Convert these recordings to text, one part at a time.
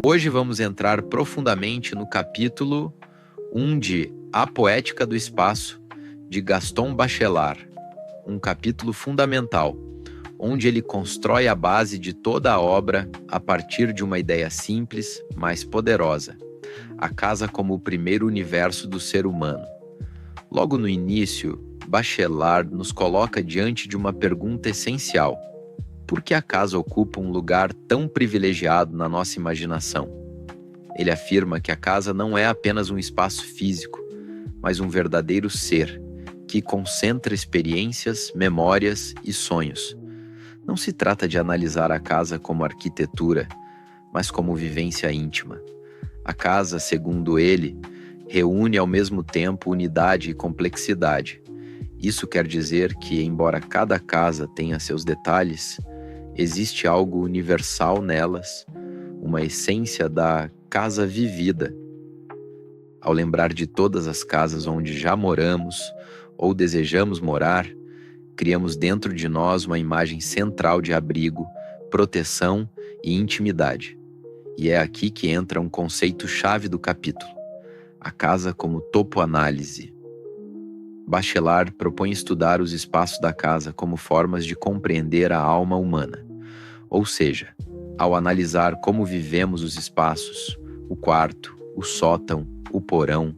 Hoje vamos entrar profundamente no capítulo 1 de A Poética do Espaço, de Gaston Bachelard, um capítulo fundamental, onde ele constrói a base de toda a obra a partir de uma ideia simples, mas poderosa: a casa como o primeiro universo do ser humano. Logo no início, Bachelard nos coloca diante de uma pergunta essencial: por que a casa ocupa um lugar tão privilegiado na nossa imaginação? Ele afirma que a casa não é apenas um espaço físico, mas um verdadeiro ser, que concentra experiências, memórias e sonhos. Não se trata de analisar a casa como arquitetura, mas como vivência íntima. A casa, segundo ele, reúne ao mesmo tempo unidade e complexidade. Isso quer dizer que, embora cada casa tenha seus detalhes, existe algo universal nelas, uma essência da casa vivida. Ao lembrar de todas as casas onde já moramos ou desejamos morar, criamos dentro de nós uma imagem central de abrigo, proteção e intimidade. E é aqui que entra um conceito-chave do capítulo: a casa como topoanálise. Bachelard propõe estudar os espaços da casa como formas de compreender a alma humana. Ou seja, ao analisar como vivemos os espaços, o quarto, o sótão, o porão,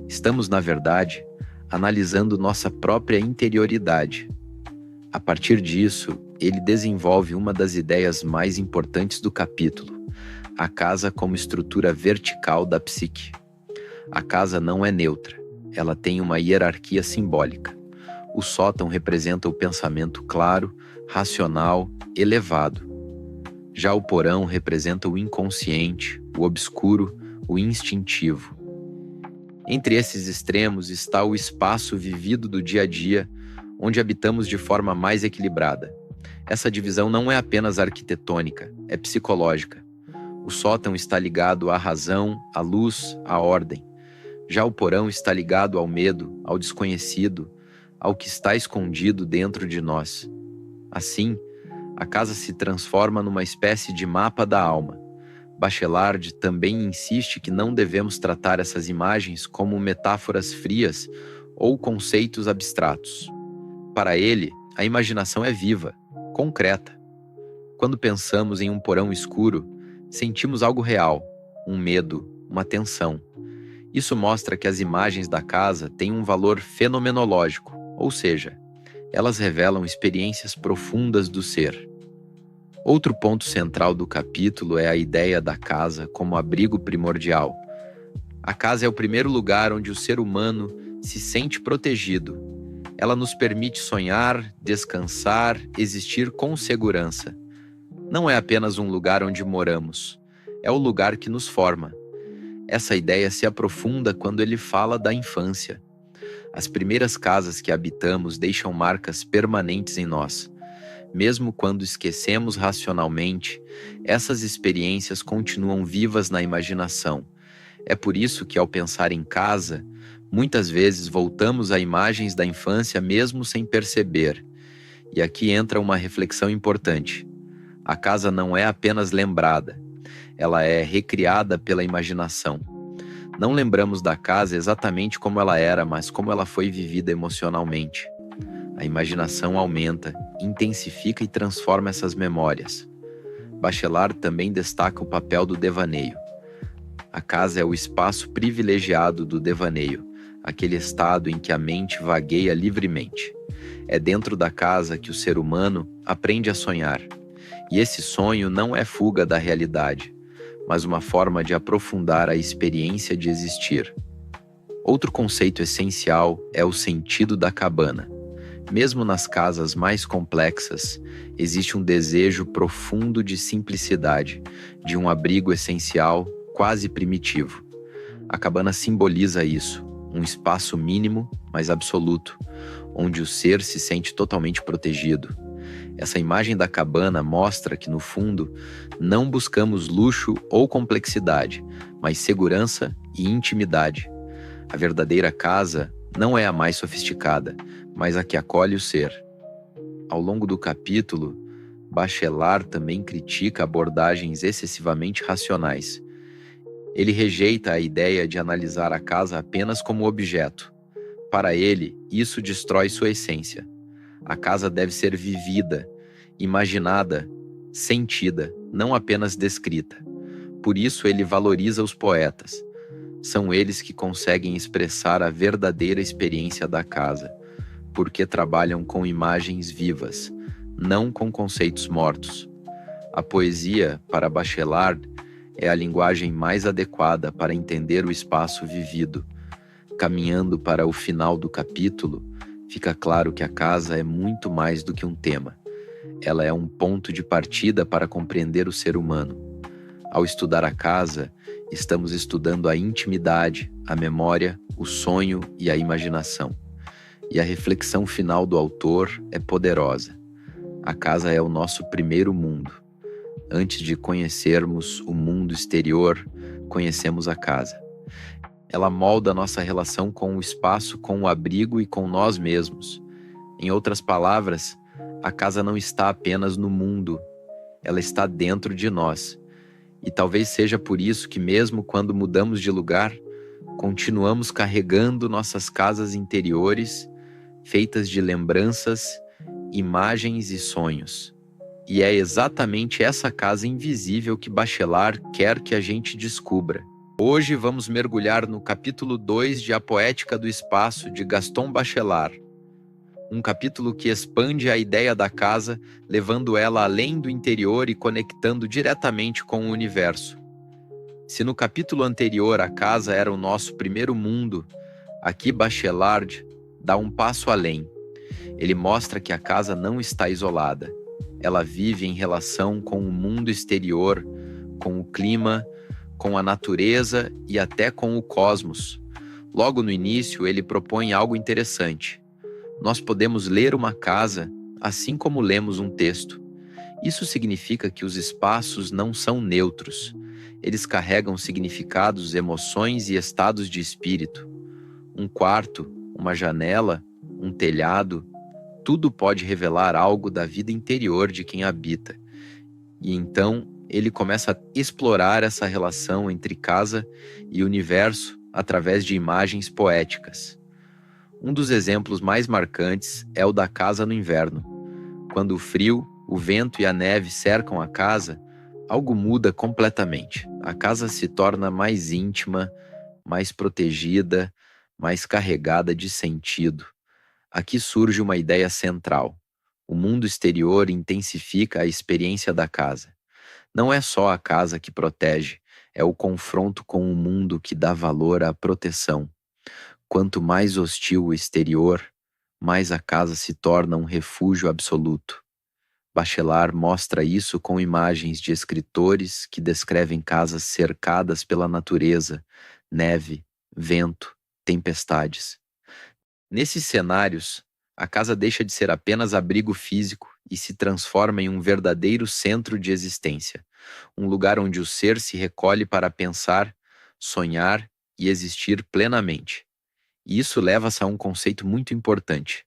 estamos, na verdade, analisando nossa própria interioridade. A partir disso, ele desenvolve uma das ideias mais importantes do capítulo: a casa como estrutura vertical da psique. A casa não é neutra, ela tem uma hierarquia simbólica. O sótão representa o pensamento claro, racional, elevado. Já o porão representa o inconsciente, o obscuro, o instintivo. Entre esses extremos está o espaço vivido do dia a dia, onde habitamos de forma mais equilibrada. Essa divisão não é apenas arquitetônica, é psicológica. O sótão está ligado à razão, à luz, à ordem. Já o porão está ligado ao medo, ao desconhecido, ao que está escondido dentro de nós. Assim, a casa se transforma numa espécie de mapa da alma. Bachelard também insiste que não devemos tratar essas imagens como metáforas frias ou conceitos abstratos. Para ele, a imaginação é viva, concreta. Quando pensamos em um porão escuro, sentimos algo real, um medo, uma tensão. Isso mostra que as imagens da casa têm um valor fenomenológico, ou seja, elas revelam experiências profundas do ser. Outro ponto central do capítulo é a ideia da casa como abrigo primordial. A casa é o primeiro lugar onde o ser humano se sente protegido. Ela nos permite sonhar, descansar, existir com segurança. Não é apenas um lugar onde moramos, é o lugar que nos forma. Essa ideia se aprofunda quando ele fala da infância. As primeiras casas que habitamos deixam marcas permanentes em nós. Mesmo quando esquecemos racionalmente, essas experiências continuam vivas na imaginação. É por isso que, ao pensar em casa, muitas vezes voltamos a imagens da infância mesmo sem perceber. E aqui entra uma reflexão importante. A casa não é apenas lembrada, ela é recriada pela imaginação. Não lembramos da casa exatamente como ela era, mas como ela foi vivida emocionalmente. A imaginação aumenta, intensifica e transforma essas memórias. Bachelard também destaca o papel do devaneio. A casa é o espaço privilegiado do devaneio, aquele estado em que a mente vagueia livremente. É dentro da casa que o ser humano aprende a sonhar. E esse sonho não é fuga da realidade, mas uma forma de aprofundar a experiência de existir. Outro conceito essencial é o sentido da cabana. Mesmo nas casas mais complexas, existe um desejo profundo de simplicidade, de um abrigo essencial, quase primitivo. A cabana simboliza isso, um espaço mínimo, mas absoluto, onde o ser se sente totalmente protegido. Essa imagem da cabana mostra que, no fundo, não buscamos luxo ou complexidade, mas segurança e intimidade. A verdadeira casa não é a mais sofisticada, mas a que acolhe o ser. Ao longo do capítulo, Bachelard também critica abordagens excessivamente racionais. Ele rejeita a ideia de analisar a casa apenas como objeto. Para ele, isso destrói sua essência. A casa deve ser vivida, imaginada, sentida, não apenas descrita. Por isso ele valoriza os poetas. São eles que conseguem expressar a verdadeira experiência da casa, porque trabalham com imagens vivas, não com conceitos mortos. A poesia, para Bachelard, é a linguagem mais adequada para entender o espaço vivido. Caminhando para o final do capítulo, fica claro que a casa é muito mais do que um tema. Ela é um ponto de partida para compreender o ser humano. Ao estudar a casa, estamos estudando a intimidade, a memória, o sonho e a imaginação. E a reflexão final do autor é poderosa. A casa é o nosso primeiro mundo. Antes de conhecermos o mundo exterior, conhecemos a casa. Ela molda nossa relação com o espaço, com o abrigo e com nós mesmos. Em outras palavras, a casa não está apenas no mundo, ela está dentro de nós. E talvez seja por isso que, mesmo quando mudamos de lugar, continuamos carregando nossas casas interiores, feitas de lembranças, imagens e sonhos. E é exatamente essa casa invisível que Bachelard quer que a gente descubra. Hoje vamos mergulhar no capítulo 2 de A Poética do Espaço, de Gaston Bachelard. Um capítulo que expande a ideia da casa, levando ela além do interior e conectando diretamente com o universo. Se no capítulo anterior a casa era o nosso primeiro mundo, aqui Bachelard dá um passo além. Ele mostra que a casa não está isolada. Ela vive em relação com o mundo exterior, com o clima, com a natureza e até com o cosmos. Logo no início, ele propõe algo interessante. Nós podemos ler uma casa assim como lemos um texto. Isso significa que os espaços não são neutros. Eles carregam significados, emoções e estados de espírito. Um quarto, uma janela, um telhado, tudo pode revelar algo da vida interior de quem habita. E então, ele começa a explorar essa relação entre casa e universo através de imagens poéticas. Um dos exemplos mais marcantes é o da casa no inverno. Quando o frio, o vento e a neve cercam a casa, algo muda completamente. A casa se torna mais íntima, mais protegida, mais carregada de sentido. Aqui surge uma ideia central. O mundo exterior intensifica a experiência da casa. Não é só a casa que protege, é o confronto com o mundo que dá valor à proteção. Quanto mais hostil o exterior, mais a casa se torna um refúgio absoluto. Bachelard mostra isso com imagens de escritores que descrevem casas cercadas pela natureza, neve, vento, tempestades. Nesses cenários, a casa deixa de ser apenas abrigo físico e se transforma em um verdadeiro centro de existência, um lugar onde o ser se recolhe para pensar, sonhar e existir plenamente. E isso leva-se a um conceito muito importante: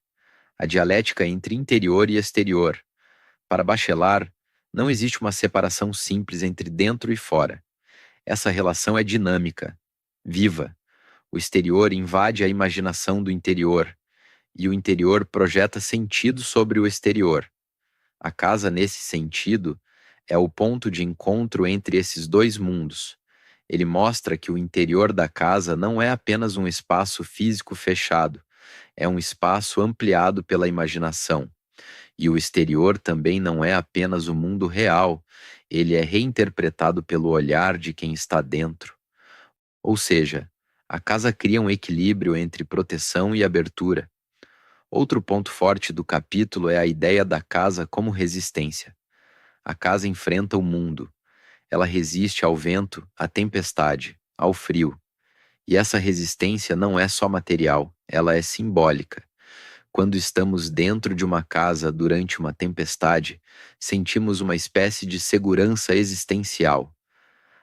a dialética entre interior e exterior. Para Bachelard, não existe uma separação simples entre dentro e fora. Essa relação é dinâmica, viva. O exterior invade a imaginação do interior, e o interior projeta sentido sobre o exterior. A casa, nesse sentido, é o ponto de encontro entre esses dois mundos. Ele mostra que o interior da casa não é apenas um espaço físico fechado, é um espaço ampliado pela imaginação. E o exterior também não é apenas o mundo real, ele é reinterpretado pelo olhar de quem está dentro. Ou seja, a casa cria um equilíbrio entre proteção e abertura. Outro ponto forte do capítulo é a ideia da casa como resistência. A casa enfrenta o mundo. Ela resiste ao vento, à tempestade, ao frio. E essa resistência não é só material, ela é simbólica. Quando estamos dentro de uma casa durante uma tempestade, sentimos uma espécie de segurança existencial.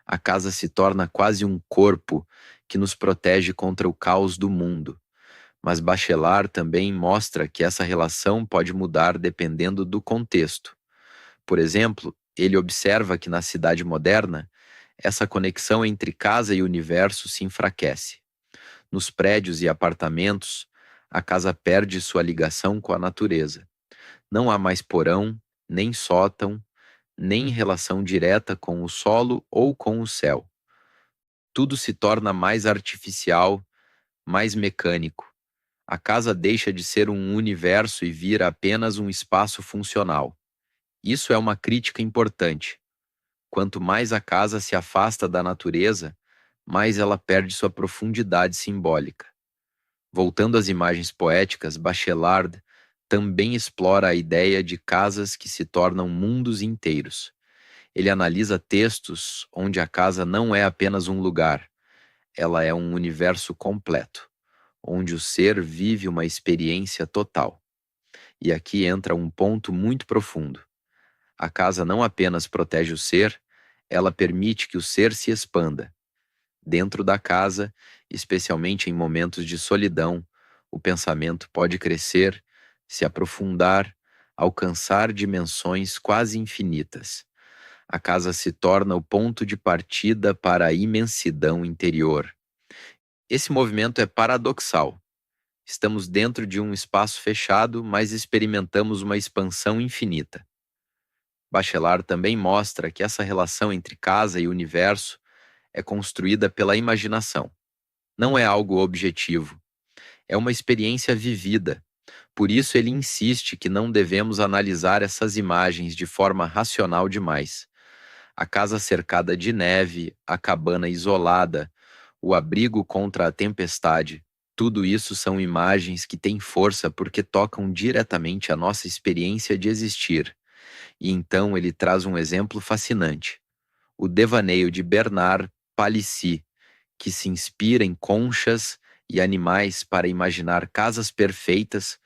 A casa se torna quase um corpo que nos protege contra o caos do mundo. Mas Bachelard também mostra que essa relação pode mudar dependendo do contexto. Por exemplo, ele observa que na cidade moderna, essa conexão entre casa e universo se enfraquece. Nos prédios e apartamentos, a casa perde sua ligação com a natureza. Não há mais porão, nem sótão, nem relação direta com o solo ou com o céu. Tudo se torna mais artificial, mais mecânico. A casa deixa de ser um universo e vira apenas um espaço funcional. Isso é uma crítica importante. Quanto mais a casa se afasta da natureza, mais ela perde sua profundidade simbólica. Voltando às imagens poéticas, Bachelard também explora a ideia de casas que se tornam mundos inteiros. Ele analisa textos onde a casa não é apenas um lugar, ela é um universo completo, onde o ser vive uma experiência total. E aqui entra um ponto muito profundo. A casa não apenas protege o ser, ela permite que o ser se expanda. Dentro da casa, especialmente em momentos de solidão, o pensamento pode crescer, se aprofundar, alcançar dimensões quase infinitas. A casa se torna o ponto de partida para a imensidão interior. Esse movimento é paradoxal. Estamos dentro de um espaço fechado, mas experimentamos uma expansão infinita. Bachelard também mostra que essa relação entre casa e universo é construída pela imaginação. Não é algo objetivo, é uma experiência vivida. Por isso ele insiste que não devemos analisar essas imagens de forma racional demais. A casa cercada de neve, a cabana isolada, o abrigo contra a tempestade, tudo isso são imagens que têm força porque tocam diretamente a nossa experiência de existir. E então ele traz um exemplo fascinante: o devaneio de Bernard Palissy, que se inspira em conchas e animais para imaginar casas perfeitas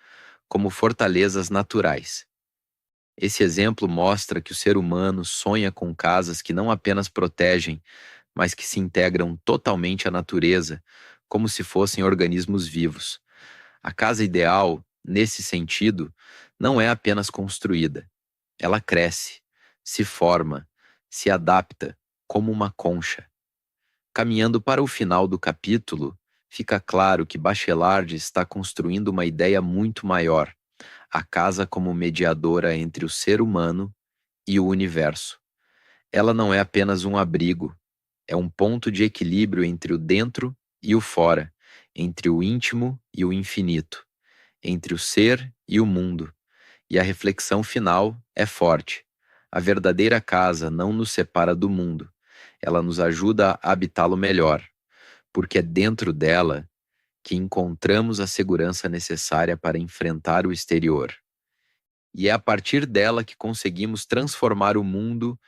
como fortalezas naturais. Esse exemplo mostra que o ser humano sonha com casas que não apenas protegem, mas que se integram totalmente à natureza, como se fossem organismos vivos. A casa ideal, nesse sentido, não é apenas construída. Ela cresce, se forma, se adapta, como uma concha. Caminhando para o final do capítulo, fica claro que Bachelard está construindo uma ideia muito maior: a casa como mediadora entre o ser humano e o universo. Ela não é apenas um abrigo, é um ponto de equilíbrio entre o dentro e o fora, entre o íntimo e o infinito, entre o ser e o mundo. E a reflexão final é forte. A verdadeira casa não nos separa do mundo, ela nos ajuda a habitá-lo melhor, porque é dentro dela que encontramos a segurança necessária para enfrentar o exterior. E é a partir dela que conseguimos transformar o mundo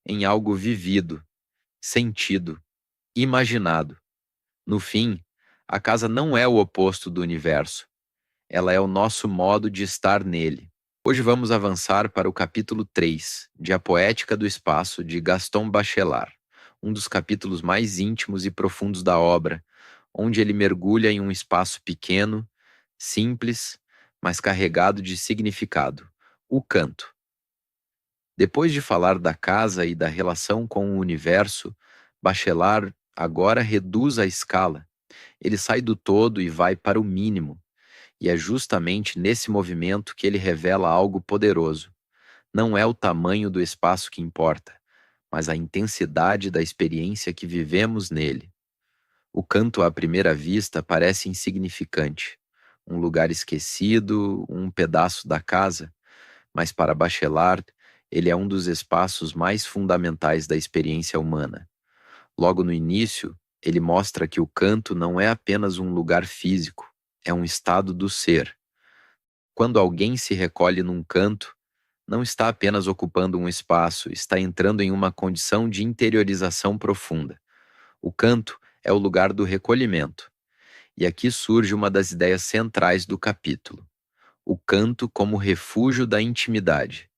em algo vivido, sentido, imaginado. No fim, a casa não é o oposto do universo, ela é o nosso modo de estar nele. Hoje vamos avançar para o capítulo 3, de A Poética do Espaço, de Gaston Bachelard, um dos capítulos mais íntimos e profundos da obra, onde ele mergulha em um espaço pequeno, simples, mas carregado de significado: o canto. Depois de falar da casa e da relação com o universo, Bachelard agora reduz a escala. Ele sai do todo e vai para o mínimo. E é justamente nesse movimento que ele revela algo poderoso. Não é o tamanho do espaço que importa, mas a intensidade da experiência que vivemos nele. O canto à primeira vista parece insignificante, um lugar esquecido, um pedaço da casa, mas para Bachelard, ele é um dos espaços mais fundamentais da experiência humana. Logo no início, ele mostra que o canto não é apenas um lugar físico, é um estado do ser. Quando alguém se recolhe num canto, não está apenas ocupando um espaço, está entrando em uma condição de interiorização profunda. O canto é o lugar do recolhimento. E aqui surge uma das ideias centrais do capítulo: o canto como refúgio da intimidade.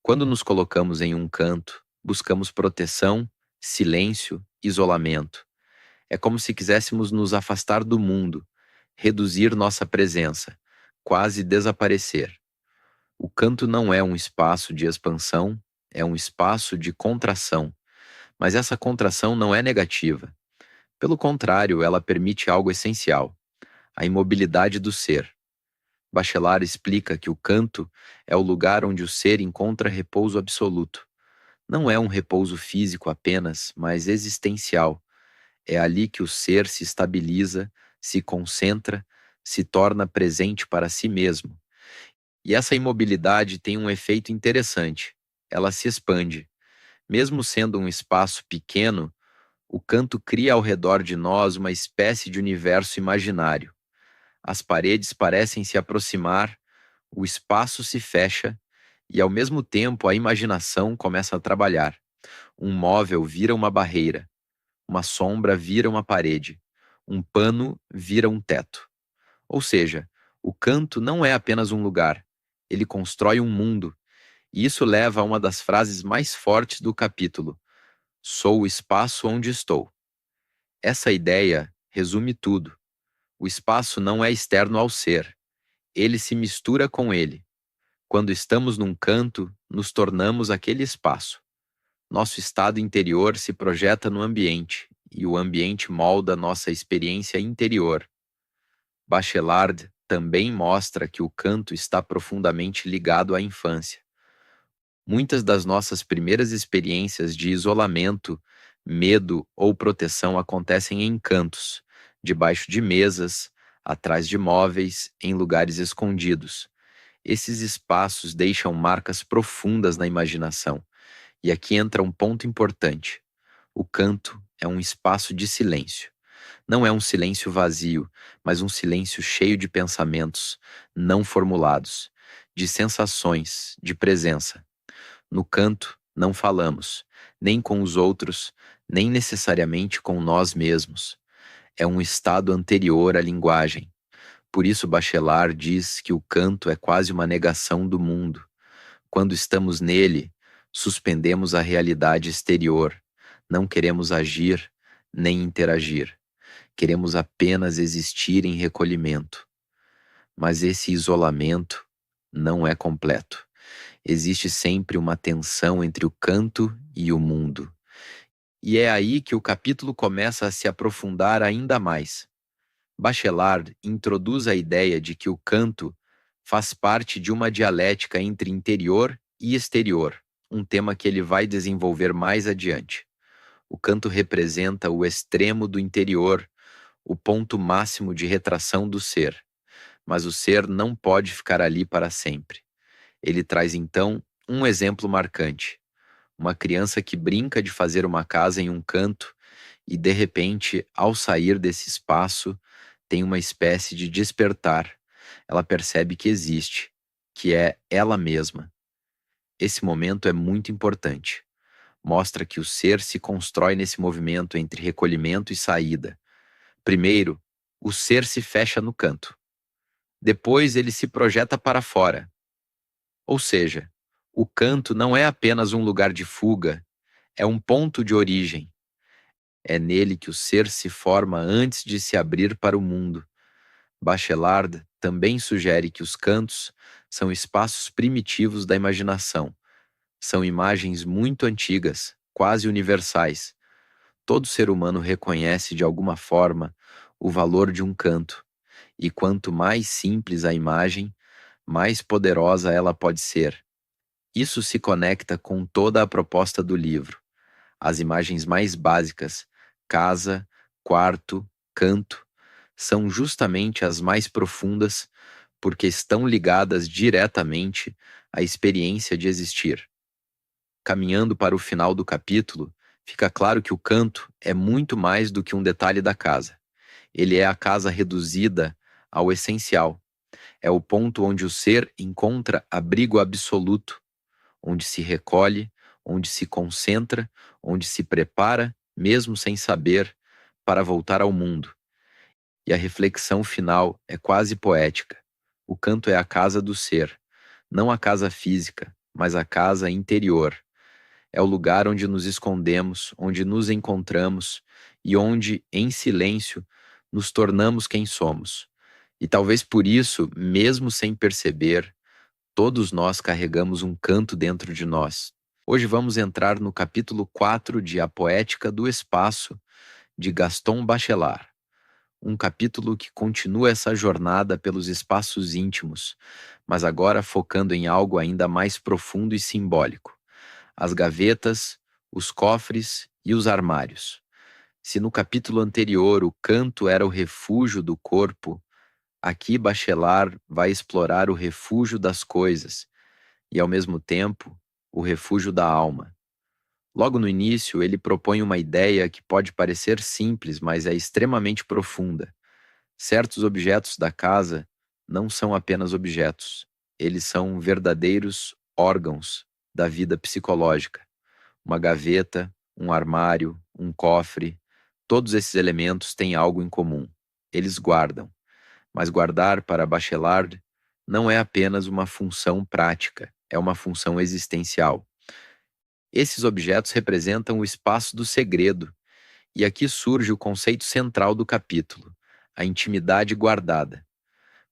Quando nos colocamos em um canto, buscamos proteção, silêncio, isolamento. É como se quiséssemos nos afastar do mundo, reduzir nossa presença, quase desaparecer. O canto não é um espaço de expansão, é um espaço de contração, Mas essa contração não é negativa. Pelo contrário, ela permite algo essencial: a imobilidade do ser. Bachelard explica que o canto é o lugar onde o ser encontra repouso absoluto. Não é um repouso físico apenas, mas existencial. É ali que o ser se estabiliza, se concentra, se torna presente para si mesmo. E essa imobilidade tem um efeito interessante. Ela se expande. Mesmo sendo um espaço pequeno, o canto cria ao redor de nós uma espécie de universo imaginário. As paredes parecem se aproximar, o espaço se fecha e, ao mesmo tempo, a imaginação começa a trabalhar. Um móvel vira uma barreira, uma sombra vira uma parede, um pano vira um teto. Ou seja, o canto não é apenas um lugar, ele constrói um mundo, e isso leva a uma das frases mais fortes do capítulo: sou o espaço onde estou. Essa ideia resume tudo. O espaço não é externo ao ser, ele se mistura com ele. Quando estamos num canto, nos tornamos aquele espaço. Nosso estado interior se projeta no ambiente, e o ambiente molda nossa experiência interior. Bachelard também mostra que o canto está profundamente ligado à infância. Muitas das nossas primeiras experiências de isolamento, medo ou proteção acontecem em cantos, debaixo de mesas, atrás de móveis, em lugares escondidos. Esses espaços deixam marcas profundas na imaginação. E aqui entra um ponto importante. O canto é um espaço de silêncio. Não é um silêncio vazio, mas um silêncio cheio de pensamentos não formulados, de sensações, de presença. No canto, não falamos, nem com os outros, nem necessariamente com nós mesmos. É um estado anterior à linguagem. Por isso, Bachelard diz que o canto é quase uma negação do mundo. Quando estamos nele, suspendemos a realidade exterior. Não queremos agir nem interagir. Queremos apenas existir em recolhimento. Mas esse isolamento não é completo. Existe sempre uma tensão entre o canto e o mundo. E é aí que o capítulo começa a se aprofundar ainda mais. Bachelard introduz a ideia de que o canto faz parte de uma dialética entre interior e exterior, um tema que ele vai desenvolver mais adiante. O canto representa o extremo do interior, o ponto máximo de retração do ser. Mas o ser não pode ficar ali para sempre. Ele traz então um exemplo marcante. Uma criança que brinca de fazer uma casa em um canto e, de repente, ao sair desse espaço, tem uma espécie de despertar. Ela percebe que existe, que é ela mesma. Esse momento é muito importante. Mostra que o ser se constrói nesse movimento entre recolhimento e saída. Primeiro, o ser se fecha no canto. Depois ele se projeta para fora. Ou seja, o canto não é apenas um lugar de fuga, é um ponto de origem. É nele que o ser se forma antes de se abrir para o mundo. Bachelard também sugere que os cantos são espaços primitivos da imaginação. São imagens muito antigas, quase universais. Todo ser humano reconhece de alguma forma o valor de um canto, e quanto mais simples a imagem, mais poderosa ela pode ser. Isso se conecta com toda a proposta do livro. As imagens mais básicas, casa, quarto, canto, são justamente as mais profundas porque estão ligadas diretamente à experiência de existir. Caminhando para o final do capítulo, fica claro que o canto é muito mais do que um detalhe da casa. Ele é a casa reduzida ao essencial. É o ponto onde o ser encontra abrigo absoluto, onde se recolhe, onde se concentra, onde se prepara, mesmo sem saber, para voltar ao mundo. E a reflexão final é quase poética. O canto é a casa do ser, não a casa física, mas a casa interior. É o lugar onde nos escondemos, onde nos encontramos e onde, em silêncio, nos tornamos quem somos. E talvez por isso, mesmo sem perceber, todos nós carregamos um canto dentro de nós. Hoje vamos entrar no capítulo 4 de A Poética do Espaço, de Gaston Bachelard. Um capítulo que continua essa jornada pelos espaços íntimos, mas agora focando em algo ainda mais profundo e simbólico: as gavetas, os cofres e os armários. Se no capítulo anterior o canto era o refúgio do corpo, aqui Bachelard vai explorar o refúgio das coisas e, ao mesmo tempo, o refúgio da alma. Logo no início, ele propõe uma ideia que pode parecer simples, mas é extremamente profunda. Certos objetos da casa não são apenas objetos, eles são verdadeiros órgãos da vida psicológica. Uma gaveta, um armário, um cofre, todos esses elementos têm algo em comum. Eles guardam. Mas guardar para Bachelard não é apenas uma função prática, é uma função existencial. Esses objetos representam o espaço do segredo, e aqui surge o conceito central do capítulo: a intimidade guardada.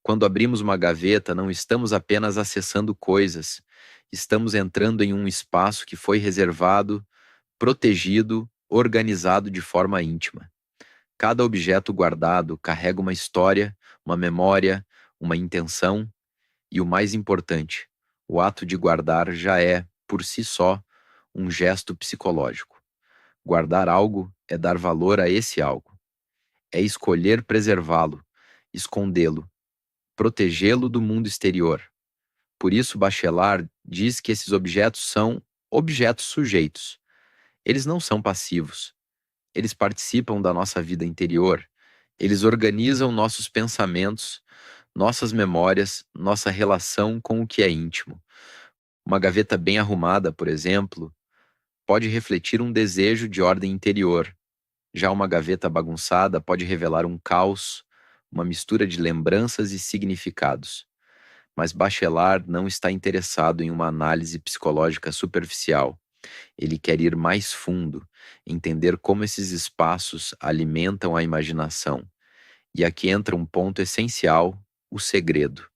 Quando abrimos uma gaveta, não estamos apenas acessando coisas, estamos entrando em um espaço que foi reservado, protegido, organizado de forma íntima. Cada objeto guardado carrega uma história, uma memória, uma intenção e, o mais importante, o ato de guardar já é, por si só, um gesto psicológico. Guardar algo é dar valor a esse algo. É escolher preservá-lo, escondê-lo, protegê-lo do mundo exterior. Por isso, Bachelard diz que esses objetos são objetos sujeitos. Eles não são passivos. Eles participam da nossa vida interior. Eles organizam nossos pensamentos, nossas memórias, nossa relação com o que é íntimo. Uma gaveta bem arrumada, por exemplo, pode refletir um desejo de ordem interior. Já uma gaveta bagunçada pode revelar um caos, uma mistura de lembranças e significados. Mas Bachelard não está interessado em uma análise psicológica superficial. Ele quer ir mais fundo, entender como esses espaços alimentam a imaginação. E aqui entra um ponto essencial: o segredo.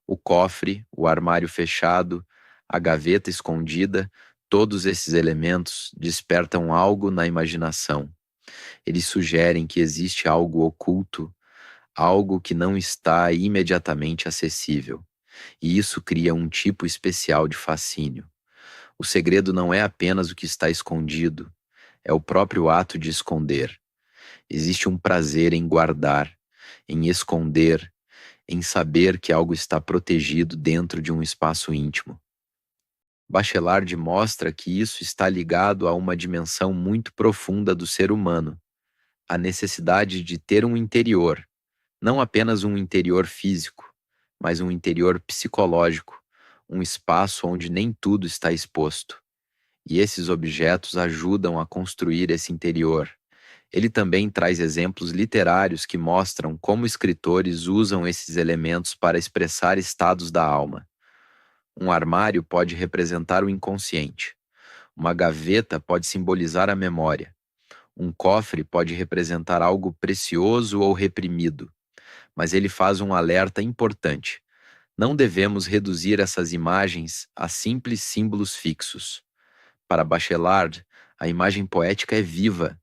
O cofre, o armário fechado, a gaveta escondida, todos esses elementos despertam algo na imaginação. Eles sugerem que existe algo oculto, algo que não está imediatamente acessível. E isso cria um tipo especial de fascínio. O segredo não é apenas o que está escondido, é o próprio ato de esconder. Existe um prazer em guardar, em esconder, em saber que algo está protegido dentro de um espaço íntimo. Bachelard mostra que isso está ligado a uma dimensão muito profunda do ser humano, a necessidade de ter um interior, não apenas um interior físico, mas um interior psicológico, um espaço onde nem tudo está exposto. E esses objetos ajudam a construir esse interior. Ele também traz exemplos literários que mostram como escritores usam esses elementos para expressar estados da alma. Um armário pode representar o inconsciente. Uma gaveta pode simbolizar a memória. Um cofre pode representar algo precioso ou reprimido. Mas ele faz um alerta importante: não devemos reduzir essas imagens a simples símbolos fixos. Para Bachelard, a imagem poética é viva.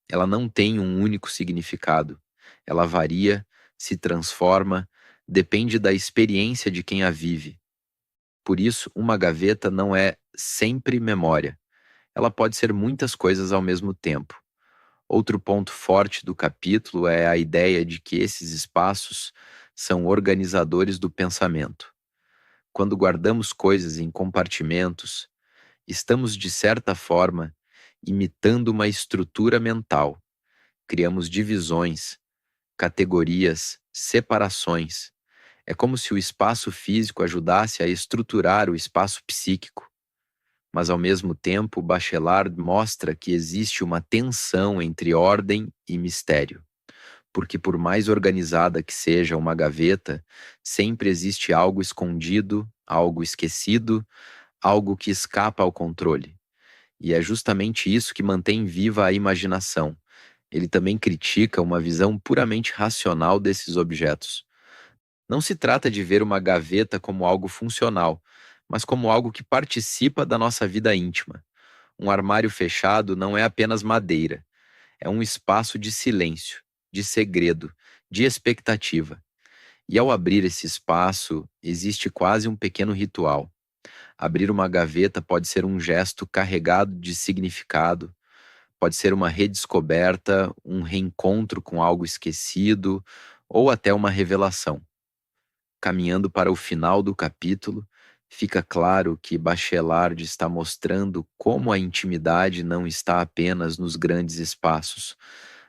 Ela não tem um único significado. Ela varia, se transforma, depende da experiência de quem a vive. Por isso, uma gaveta não é sempre memória. Ela pode ser muitas coisas ao mesmo tempo. Outro ponto forte do capítulo é a ideia de que esses espaços são organizadores do pensamento. Quando guardamos coisas em compartimentos, estamos, de certa forma, imitando uma estrutura mental. Criamos divisões, categorias, separações. É como se o espaço físico ajudasse a estruturar o espaço psíquico. Mas, ao mesmo tempo, Bachelard mostra que existe uma tensão entre ordem e mistério. Porque, por mais organizada que seja uma gaveta, sempre existe algo escondido, algo esquecido, algo que escapa ao controle. E é justamente isso que mantém viva a imaginação. Ele também critica uma visão puramente racional desses objetos. Não se trata de ver uma gaveta como algo funcional, mas como algo que participa da nossa vida íntima. Um armário fechado não é apenas madeira, é um espaço de silêncio, de segredo, de expectativa. E ao abrir esse espaço, existe quase um pequeno ritual. Abrir uma gaveta pode ser um gesto carregado de significado, pode ser uma redescoberta, um reencontro com algo esquecido ou até uma revelação. Caminhando para o final do capítulo, fica claro que Bachelard está mostrando como a intimidade não está apenas nos grandes espaços,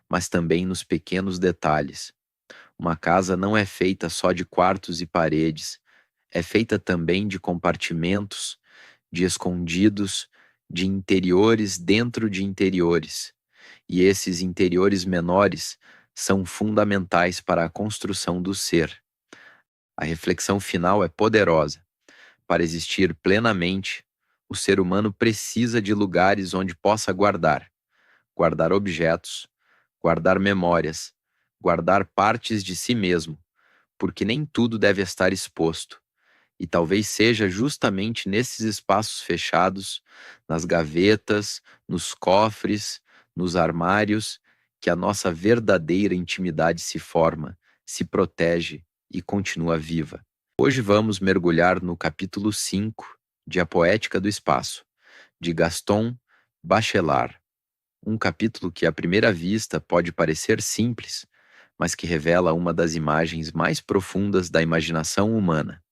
mas também nos pequenos detalhes. Uma casa não é feita só de quartos e paredes, é feita também de compartimentos, de escondidos, de interiores dentro de interiores. E esses interiores menores são fundamentais para a construção do ser. A reflexão final é poderosa. Para existir plenamente, o ser humano precisa de lugares onde possa guardar objetos, guardar memórias, guardar partes de si mesmo, porque nem tudo deve estar exposto. E talvez seja justamente nesses espaços fechados, nas gavetas, nos cofres, nos armários, que a nossa verdadeira intimidade se forma, se protege e continua viva. Hoje vamos mergulhar no capítulo 5 de A Poética do Espaço, de Gaston Bachelard. Um capítulo que à primeira vista pode parecer simples, mas que revela uma das imagens mais profundas da imaginação humana,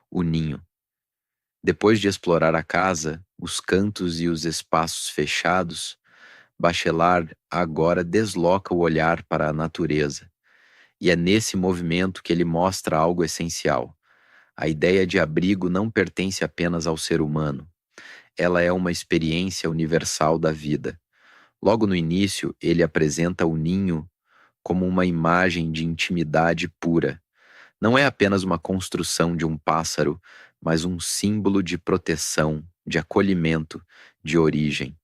o ninho. Depois de explorar a casa, os cantos e os espaços fechados, Bachelard agora desloca o olhar para a natureza. E é nesse movimento que ele mostra algo essencial. A ideia de abrigo não pertence apenas ao ser humano. Ela é uma experiência universal da vida. Logo no início, ele apresenta o ninho como uma imagem de intimidade pura. Não é apenas uma construção de um pássaro, mas um símbolo de proteção, de acolhimento, de origem.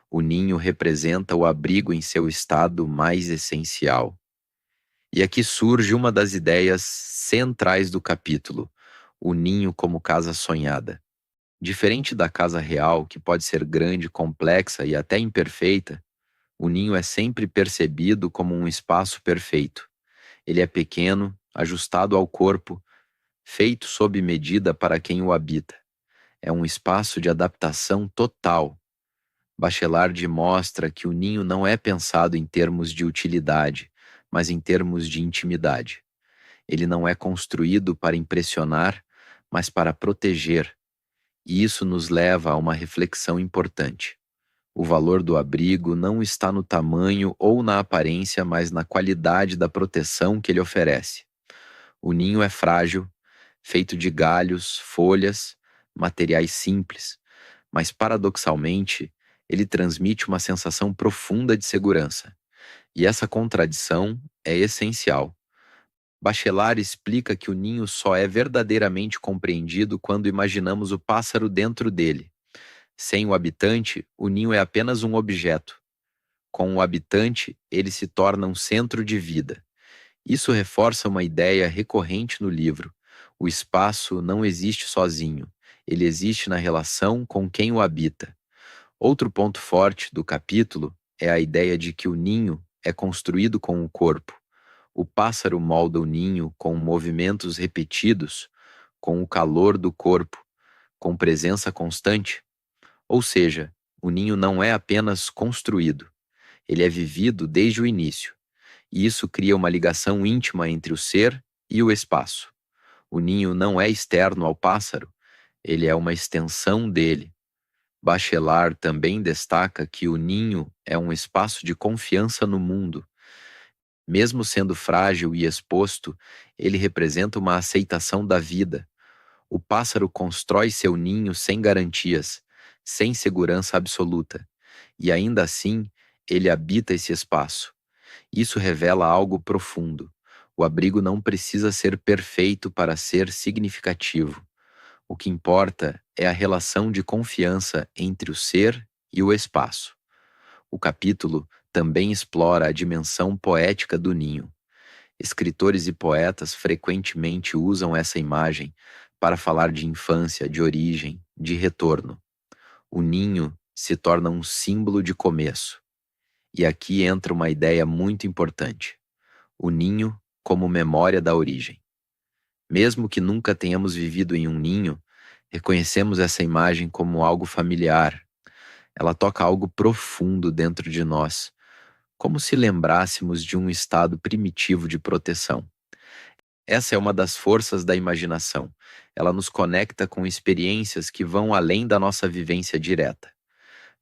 O ninho representa o abrigo em seu estado mais essencial. E aqui surge uma das ideias centrais do capítulo, o ninho como casa sonhada. Diferente da casa real, que pode ser grande, complexa e até imperfeita, o ninho é sempre percebido como um espaço perfeito. Ele é pequeno, ajustado ao corpo, feito sob medida para quem o habita. É um espaço de adaptação total. Bachelard mostra que o ninho não é pensado em termos de utilidade, mas em termos de intimidade. Ele não é construído para impressionar, mas para proteger. E isso nos leva a uma reflexão importante. O valor do abrigo não está no tamanho ou na aparência, mas na qualidade da proteção que ele oferece. O ninho é frágil, feito de galhos, folhas, materiais simples, mas paradoxalmente, ele transmite uma sensação profunda de segurança. E essa contradição é essencial. Bachelard explica que o ninho só é verdadeiramente compreendido quando imaginamos o pássaro dentro dele. Sem o habitante, o ninho é apenas um objeto. Com o habitante, ele se torna um centro de vida. Isso reforça uma ideia recorrente no livro. O espaço não existe sozinho, ele existe na relação com quem o habita. Outro ponto forte do capítulo é a ideia de que o ninho é construído com o corpo. O pássaro molda o ninho com movimentos repetidos, com o calor do corpo, com presença constante. Ou seja, o ninho não é apenas construído, ele é vivido desde o início. E isso cria uma ligação íntima entre o ser e o espaço. O ninho não é externo ao pássaro, ele é uma extensão dele. Bachelard também destaca que o ninho é um espaço de confiança no mundo. Mesmo sendo frágil e exposto, ele representa uma aceitação da vida. O pássaro constrói seu ninho sem garantias, sem segurança absoluta, e ainda assim, ele habita esse espaço. Isso revela algo profundo. O abrigo não precisa ser perfeito para ser significativo. O que importa é a relação de confiança entre o ser e o espaço. O capítulo também explora a dimensão poética do ninho. Escritores e poetas frequentemente usam essa imagem para falar de infância, de origem, de retorno. O ninho se torna um símbolo de começo. E aqui entra uma ideia muito importante: o ninho como memória da origem. Mesmo que nunca tenhamos vivido em um ninho, reconhecemos essa imagem como algo familiar. Ela toca algo profundo dentro de nós, como se lembrássemos de um estado primitivo de proteção. Essa é uma das forças da imaginação. Ela nos conecta com experiências que vão além da nossa vivência direta.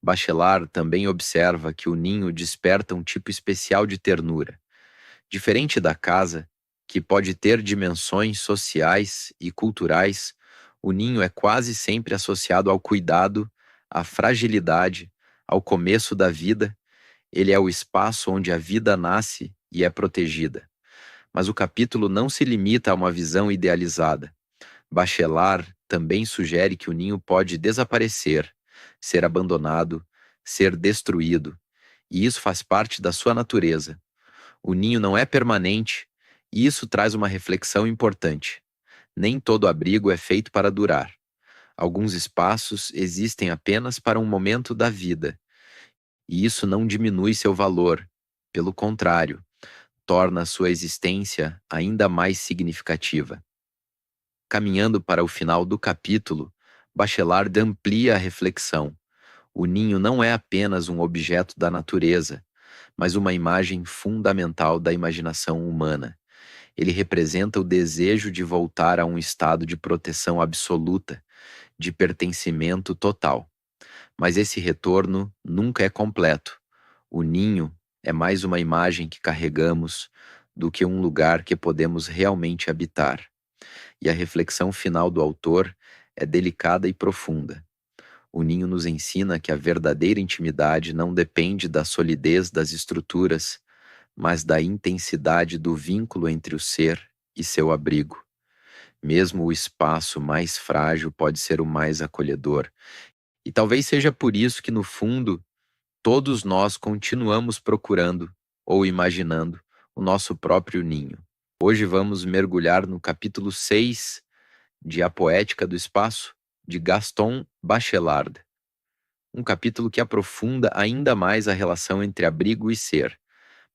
Bachelard também observa que o ninho desperta um tipo especial de ternura. Diferente da casa, que pode ter dimensões sociais e culturais, o ninho é quase sempre associado ao cuidado, à fragilidade, ao começo da vida. Ele é o espaço onde a vida nasce e é protegida. Mas o capítulo não se limita a uma visão idealizada. Bachelard também sugere que o ninho pode desaparecer, ser abandonado, ser destruído, e isso faz parte da sua natureza. O ninho não é permanente, e isso traz uma reflexão importante. Nem todo abrigo é feito para durar. Alguns espaços existem apenas para um momento da vida, e isso não diminui seu valor. Pelo contrário, torna sua existência ainda mais significativa. Caminhando para o final do capítulo, Bachelard amplia a reflexão. O ninho não é apenas um objeto da natureza, mas uma imagem fundamental da imaginação humana. Ele representa o desejo de voltar a um estado de proteção absoluta, de pertencimento total. Mas esse retorno nunca é completo. O ninho é mais uma imagem que carregamos do que um lugar que podemos realmente habitar. E a reflexão final do autor é delicada e profunda. O ninho nos ensina que a verdadeira intimidade não depende da solidez das estruturas, mas da intensidade do vínculo entre o ser e seu abrigo. Mesmo o espaço mais frágil pode ser o mais acolhedor. E talvez seja por isso que, no fundo, todos nós continuamos procurando ou imaginando o nosso próprio ninho. Hoje vamos mergulhar no capítulo 6 de A Poética do Espaço, de Gaston Bachelard. Um capítulo que aprofunda ainda mais a relação entre abrigo e ser,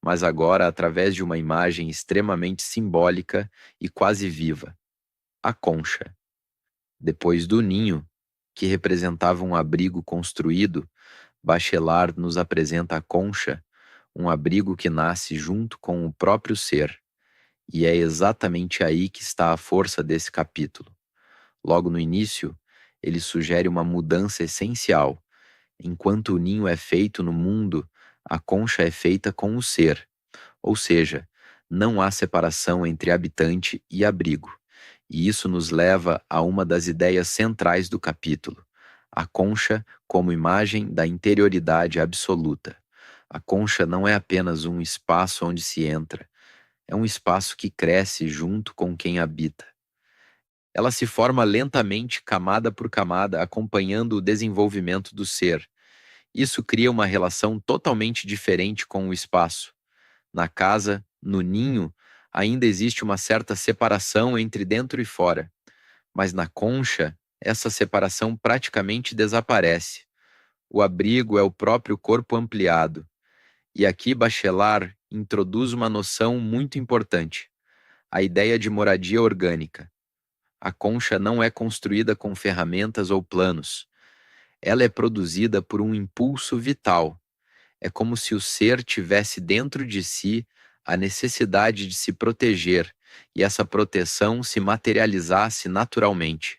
mas agora através de uma imagem extremamente simbólica e quase viva: a concha. Depois do ninho, que representava um abrigo construído, Bachelard nos apresenta a concha, um abrigo que nasce junto com o próprio ser. E é exatamente aí que está a força desse capítulo. Logo no início, ele sugere uma mudança essencial. Enquanto o ninho é feito no mundo, a concha é feita com o ser. Ou seja, não há separação entre habitante e abrigo. E isso nos leva a uma das ideias centrais do capítulo: a concha como imagem da interioridade absoluta. A concha não é apenas um espaço onde se entra, é um espaço que cresce junto com quem habita. Ela se forma lentamente, camada por camada, acompanhando o desenvolvimento do ser. Isso cria uma relação totalmente diferente com o espaço. Na casa, no ninho, ainda existe uma certa separação entre dentro e fora, mas na concha, essa separação praticamente desaparece. O abrigo é o próprio corpo ampliado. E aqui Bachelard introduz uma noção muito importante: a ideia de moradia orgânica. A concha não é construída com ferramentas ou planos. Ela é produzida por um impulso vital. É como se o ser tivesse dentro de si a necessidade de se proteger e essa proteção se materializasse naturalmente.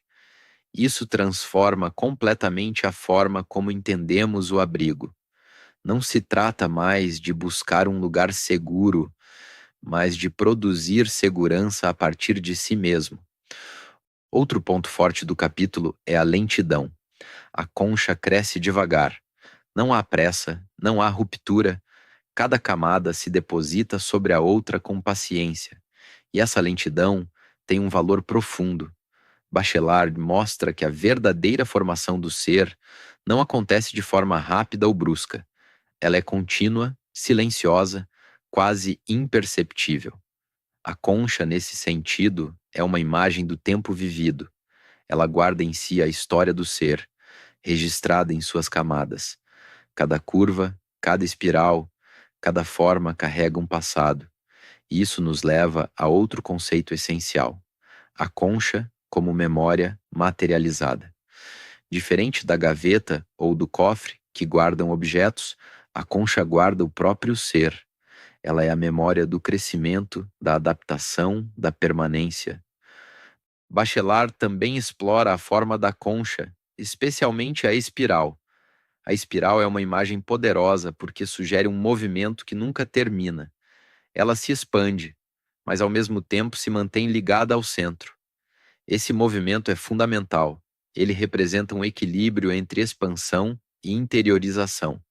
Isso transforma completamente a forma como entendemos o abrigo. Não se trata mais de buscar um lugar seguro, mas de produzir segurança a partir de si mesmo. Outro ponto forte do capítulo é a lentidão. A concha cresce devagar. Não há pressa, não há ruptura. Cada camada se deposita sobre a outra com paciência. E essa lentidão tem um valor profundo. Bachelard mostra que a verdadeira formação do ser não acontece de forma rápida ou brusca. Ela é contínua, silenciosa, quase imperceptível. A concha, nesse sentido, é uma imagem do tempo vivido. Ela guarda em si a história do ser, registrada em suas camadas. Cada curva, cada espiral, cada forma carrega um passado. E isso nos leva a outro conceito essencial: a concha como memória materializada. Diferente da gaveta ou do cofre, que guardam objetos, a concha guarda o próprio ser. Ela é a memória do crescimento, da adaptação, da permanência. Bachelard também explora a forma da concha, especialmente a espiral. A espiral é uma imagem poderosa porque sugere um movimento que nunca termina. Ela se expande, mas ao mesmo tempo se mantém ligada ao centro. Esse movimento é fundamental. Ele representa um equilíbrio entre expansão e interiorização.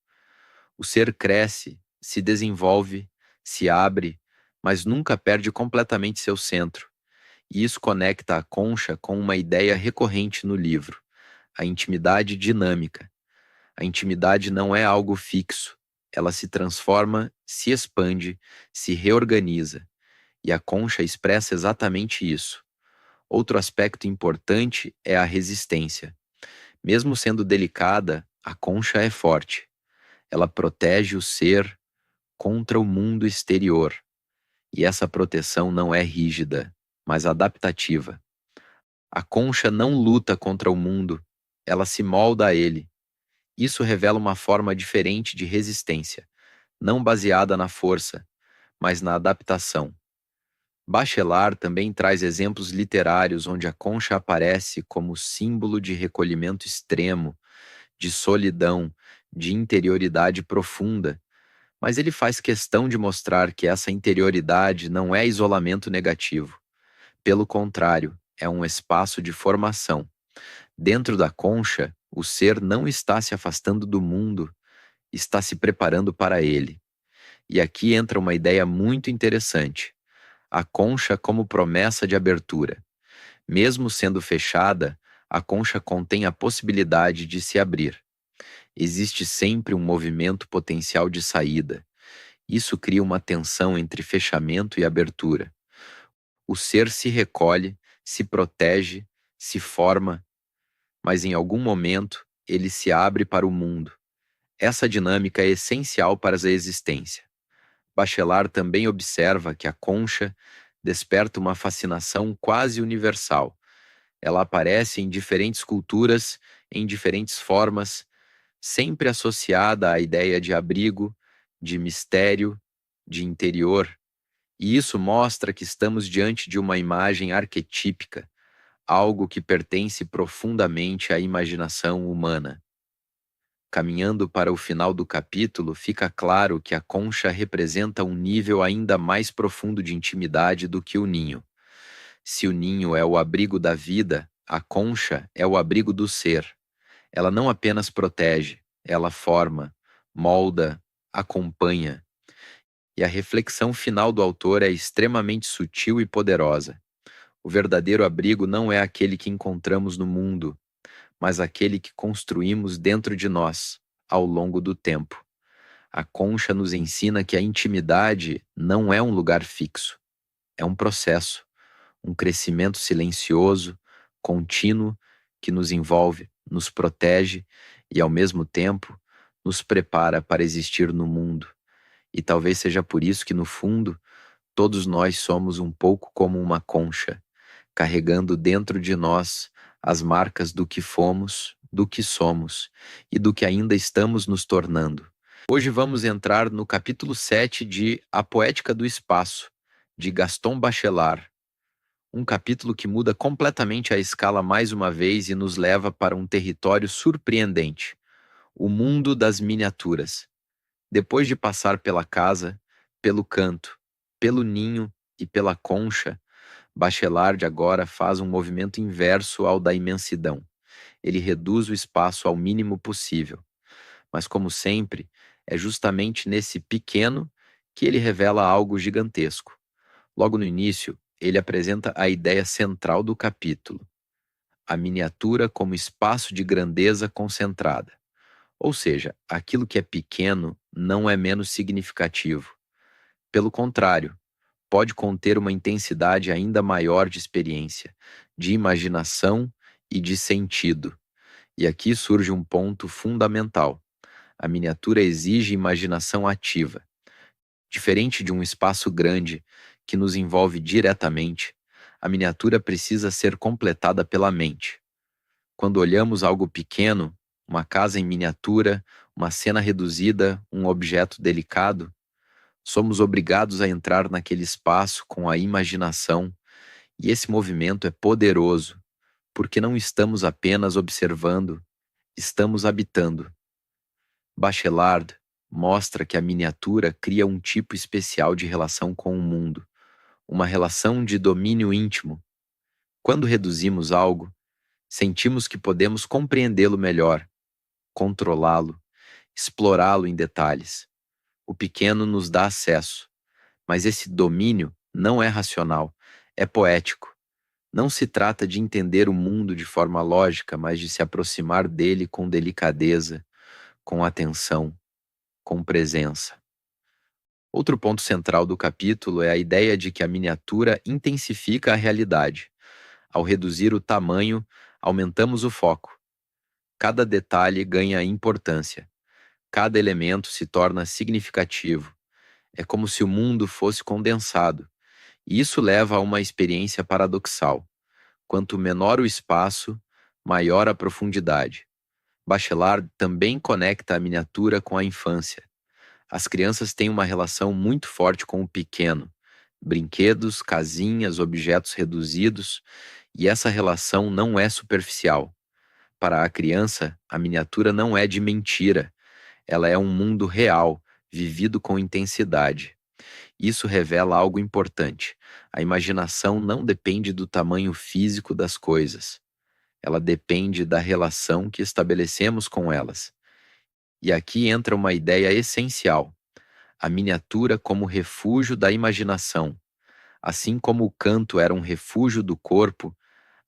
O ser cresce, se desenvolve, se abre, mas nunca perde completamente seu centro. E isso conecta a concha com uma ideia recorrente no livro: a intimidade dinâmica. A intimidade não é algo fixo. Ela se transforma, se expande, se reorganiza. E a concha expressa exatamente isso. Outro aspecto importante é a resistência. Mesmo sendo delicada, a concha é forte. Ela protege o ser contra o mundo exterior. E essa proteção não é rígida, mas adaptativa. A concha não luta contra o mundo, ela se molda a ele. Isso revela uma forma diferente de resistência, não baseada na força, mas na adaptação. Bachelard também traz exemplos literários onde a concha aparece como símbolo de recolhimento extremo, de solidão, de interioridade profunda, mas ele faz questão de mostrar que essa interioridade não é isolamento negativo. Pelo contrário, é um espaço de formação. Dentro da concha, o ser não está se afastando do mundo, está se preparando para ele. E aqui entra uma ideia muito interessante: a concha como promessa de abertura. Mesmo sendo fechada, a concha contém a possibilidade de se abrir. Existe sempre um movimento potencial de saída. Isso cria uma tensão entre fechamento e abertura. O ser se recolhe, se protege, se forma, mas em algum momento ele se abre para o mundo. Essa dinâmica é essencial para a existência. Bachelard também observa que a concha desperta uma fascinação quase universal. Ela aparece em diferentes culturas, em diferentes formas, sempre associada à ideia de abrigo, de mistério, de interior. E isso mostra que estamos diante de uma imagem arquetípica, algo que pertence profundamente à imaginação humana. Caminhando para o final do capítulo, fica claro que a concha representa um nível ainda mais profundo de intimidade do que o ninho. Se o ninho é o abrigo da vida, a concha é o abrigo do ser. Ela não apenas protege, ela forma, molda, acompanha. E a reflexão final do autor é extremamente sutil e poderosa. O verdadeiro abrigo não é aquele que encontramos no mundo, mas aquele que construímos dentro de nós, ao longo do tempo. A concha nos ensina que a intimidade não é um lugar fixo, é um processo, um crescimento silencioso, contínuo, que nos envolve, nos protege e, ao mesmo tempo, nos prepara para existir no mundo. E talvez seja por isso que, no fundo, todos nós somos um pouco como uma concha, carregando dentro de nós as marcas do que fomos, do que somos e do que ainda estamos nos tornando. Hoje vamos entrar no capítulo 7 de A Poética do Espaço, de Gaston Bachelard. Um capítulo que muda completamente a escala mais uma vez e nos leva para um território surpreendente: o mundo das miniaturas. Depois de passar pela casa, pelo canto, pelo ninho e pela concha, Bachelard agora faz um movimento inverso ao da imensidão. Ele reduz o espaço ao mínimo possível. Mas, como sempre, é justamente nesse pequeno que ele revela algo gigantesco. Logo no início, ele apresenta a ideia central do capítulo: a miniatura como espaço de grandeza concentrada. Ou seja, aquilo que é pequeno não é menos significativo. Pelo contrário, pode conter uma intensidade ainda maior de experiência, de imaginação e de sentido. E aqui surge um ponto fundamental. A miniatura exige imaginação ativa. Diferente de um espaço grande que nos envolve diretamente, a miniatura precisa ser completada pela mente. Quando olhamos algo pequeno, uma casa em miniatura, uma cena reduzida, um objeto delicado, somos obrigados a entrar naquele espaço com a imaginação, e esse movimento é poderoso, porque não estamos apenas observando, estamos habitando. Bachelard mostra que a miniatura cria um tipo especial de relação com o mundo, uma relação de domínio íntimo. Quando reduzimos algo, sentimos que podemos compreendê-lo melhor, controlá-lo, explorá-lo em detalhes. O pequeno nos dá acesso, mas esse domínio não é racional, é poético. Não se trata de entender o mundo de forma lógica, mas de se aproximar dele com delicadeza, com atenção, com presença. Outro ponto central do capítulo é a ideia de que a miniatura intensifica a realidade. Ao reduzir o tamanho, aumentamos o foco. Cada detalhe ganha importância. Cada elemento se torna significativo. É como se o mundo fosse condensado. E isso leva a uma experiência paradoxal. Quanto menor o espaço, maior a profundidade. Bachelard também conecta a miniatura com a infância. As crianças têm uma relação muito forte com o pequeno. Brinquedos, casinhas, objetos reduzidos, e essa relação não é superficial. Para a criança, a miniatura não é de mentira, ela é um mundo real, vivido com intensidade. Isso revela algo importante. A imaginação não depende do tamanho físico das coisas. Ela depende da relação que estabelecemos com elas. E aqui entra uma ideia essencial: a miniatura como refúgio da imaginação. Assim como o canto era um refúgio do corpo,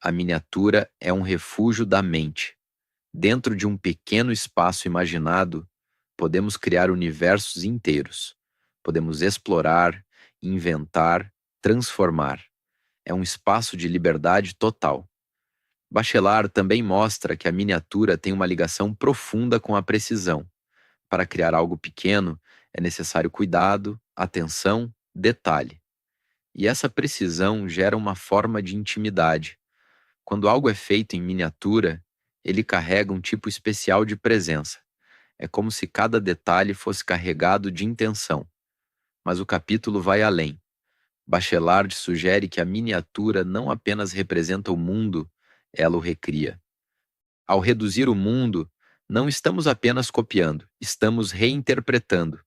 a miniatura é um refúgio da mente. Dentro de um pequeno espaço imaginado, podemos criar universos inteiros. Podemos explorar, inventar, transformar. É um espaço de liberdade total. Bachelard também mostra que a miniatura tem uma ligação profunda com a precisão. Para criar algo pequeno, é necessário cuidado, atenção, detalhe. E essa precisão gera uma forma de intimidade. Quando algo é feito em miniatura, ele carrega um tipo especial de presença. É como se cada detalhe fosse carregado de intenção. Mas o capítulo vai além. Bachelard sugere que a miniatura não apenas representa o mundo, ela o recria. Ao reduzir o mundo, não estamos apenas copiando, estamos reinterpretando,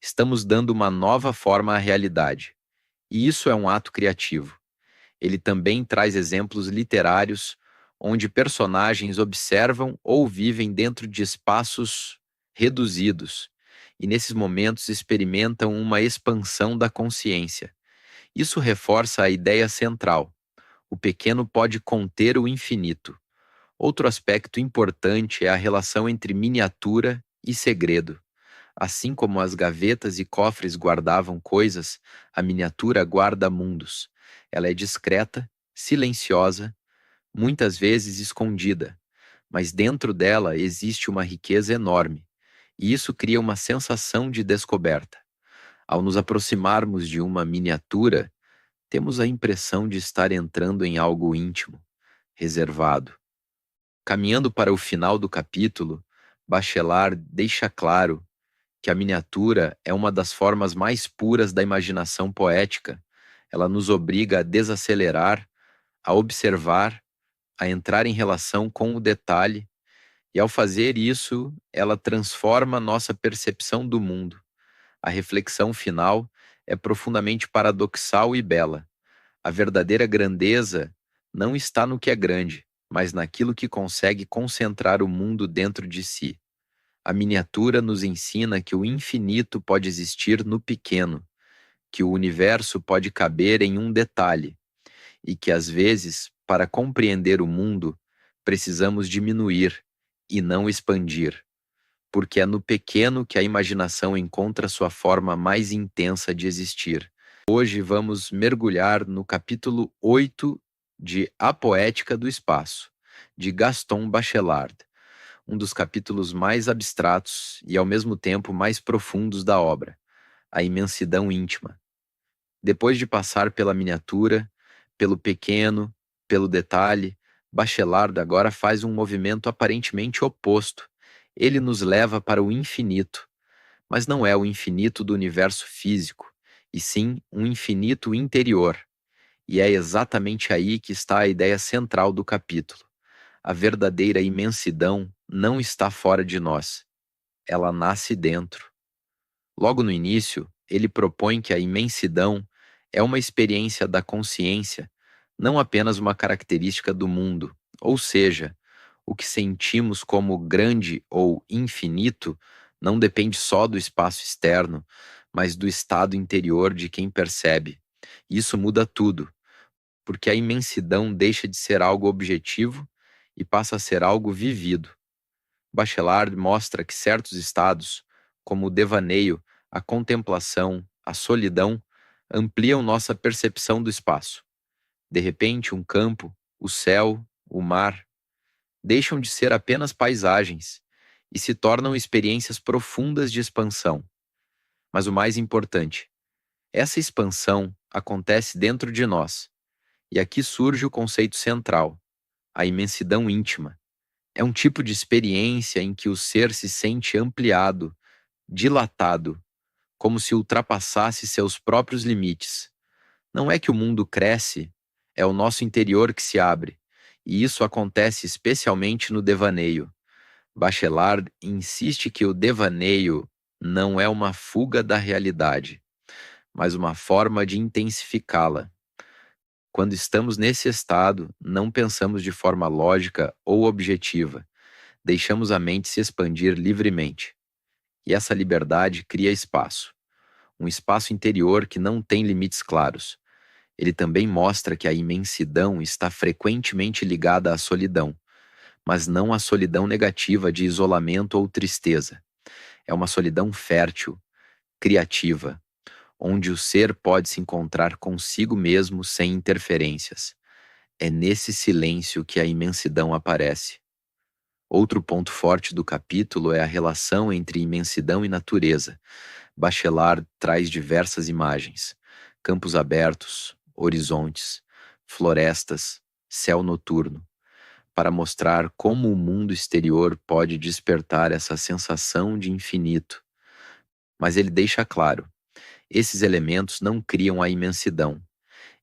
estamos dando uma nova forma à realidade. E isso é um ato criativo. Ele também traz exemplos literários onde personagens observam ou vivem dentro de espaços reduzidos e nesses momentos experimentam uma expansão da consciência. Isso reforça a ideia central: o pequeno pode conter o infinito. Outro aspecto importante é a relação entre miniatura e segredo. Assim como as gavetas e cofres guardavam coisas, a miniatura guarda mundos. Ela é discreta, silenciosa, muitas vezes escondida, mas dentro dela existe uma riqueza enorme, e isso cria uma sensação de descoberta. Ao nos aproximarmos de uma miniatura, temos a impressão de estar entrando em algo íntimo, reservado. Caminhando para o final do capítulo, Bachelard deixa claro que a miniatura é uma das formas mais puras da imaginação poética. Ela nos obriga a desacelerar, a observar, a entrar em relação com o detalhe, e ao fazer isso, ela transforma nossa percepção do mundo. A reflexão final é profundamente paradoxal e bela. A verdadeira grandeza não está no que é grande, mas naquilo que consegue concentrar o mundo dentro de si. A miniatura nos ensina que o infinito pode existir no pequeno, que o universo pode caber em um detalhe, e que às vezes, para compreender o mundo, precisamos diminuir e não expandir, porque é no pequeno que a imaginação encontra sua forma mais intensa de existir. Hoje vamos mergulhar no capítulo 8 de A Poética do Espaço. de Gaston Bachelard, um dos capítulos mais abstratos e ao mesmo tempo mais profundos da obra, a imensidão íntima. Depois de passar pela miniatura, pelo pequeno, pelo detalhe, Bachelard agora faz um movimento aparentemente oposto. Ele nos leva para o infinito, mas não é o infinito do universo físico, e sim um infinito interior. E é exatamente aí que está a ideia central do capítulo. A verdadeira imensidão não está fora de nós. Ela nasce dentro. Logo no início, ele propõe que a imensidão é uma experiência da consciência, não apenas uma característica do mundo. Ou seja, o que sentimos como grande ou infinito não depende só do espaço externo, mas do estado interior de quem percebe. Isso muda tudo, porque a imensidão deixa de ser algo objetivo e passa a ser algo vivido. Bachelard mostra que certos estados, como o devaneio, a contemplação, a solidão, ampliam nossa percepção do espaço. De repente, um campo, o céu, o mar, deixam de ser apenas paisagens e se tornam experiências profundas de expansão. Mas o mais importante, essa expansão acontece dentro de nós. E aqui surge o conceito central, a imensidão íntima. É um tipo de experiência em que o ser se sente ampliado, dilatado, como se ultrapassasse seus próprios limites. Não é que o mundo cresce, é o nosso interior que se abre, e isso acontece especialmente no devaneio. Bachelard insiste que o devaneio não é uma fuga da realidade, mas uma forma de intensificá-la. Quando estamos nesse estado, não pensamos de forma lógica ou objetiva. Deixamos a mente se expandir livremente. E essa liberdade cria espaço. Um espaço interior que não tem limites claros. Ele também mostra que a imensidão está frequentemente ligada à solidão, mas não à solidão negativa de isolamento ou tristeza. É uma solidão fértil, criativa, onde o ser pode se encontrar consigo mesmo sem interferências. É nesse silêncio que a imensidão aparece. Outro ponto forte do capítulo é a relação entre imensidão e natureza. Bachelard traz diversas imagens: campos abertos, horizontes, florestas, céu noturno, para mostrar como o mundo exterior pode despertar essa sensação de infinito. Mas ele deixa claro: esses elementos não criam a imensidão.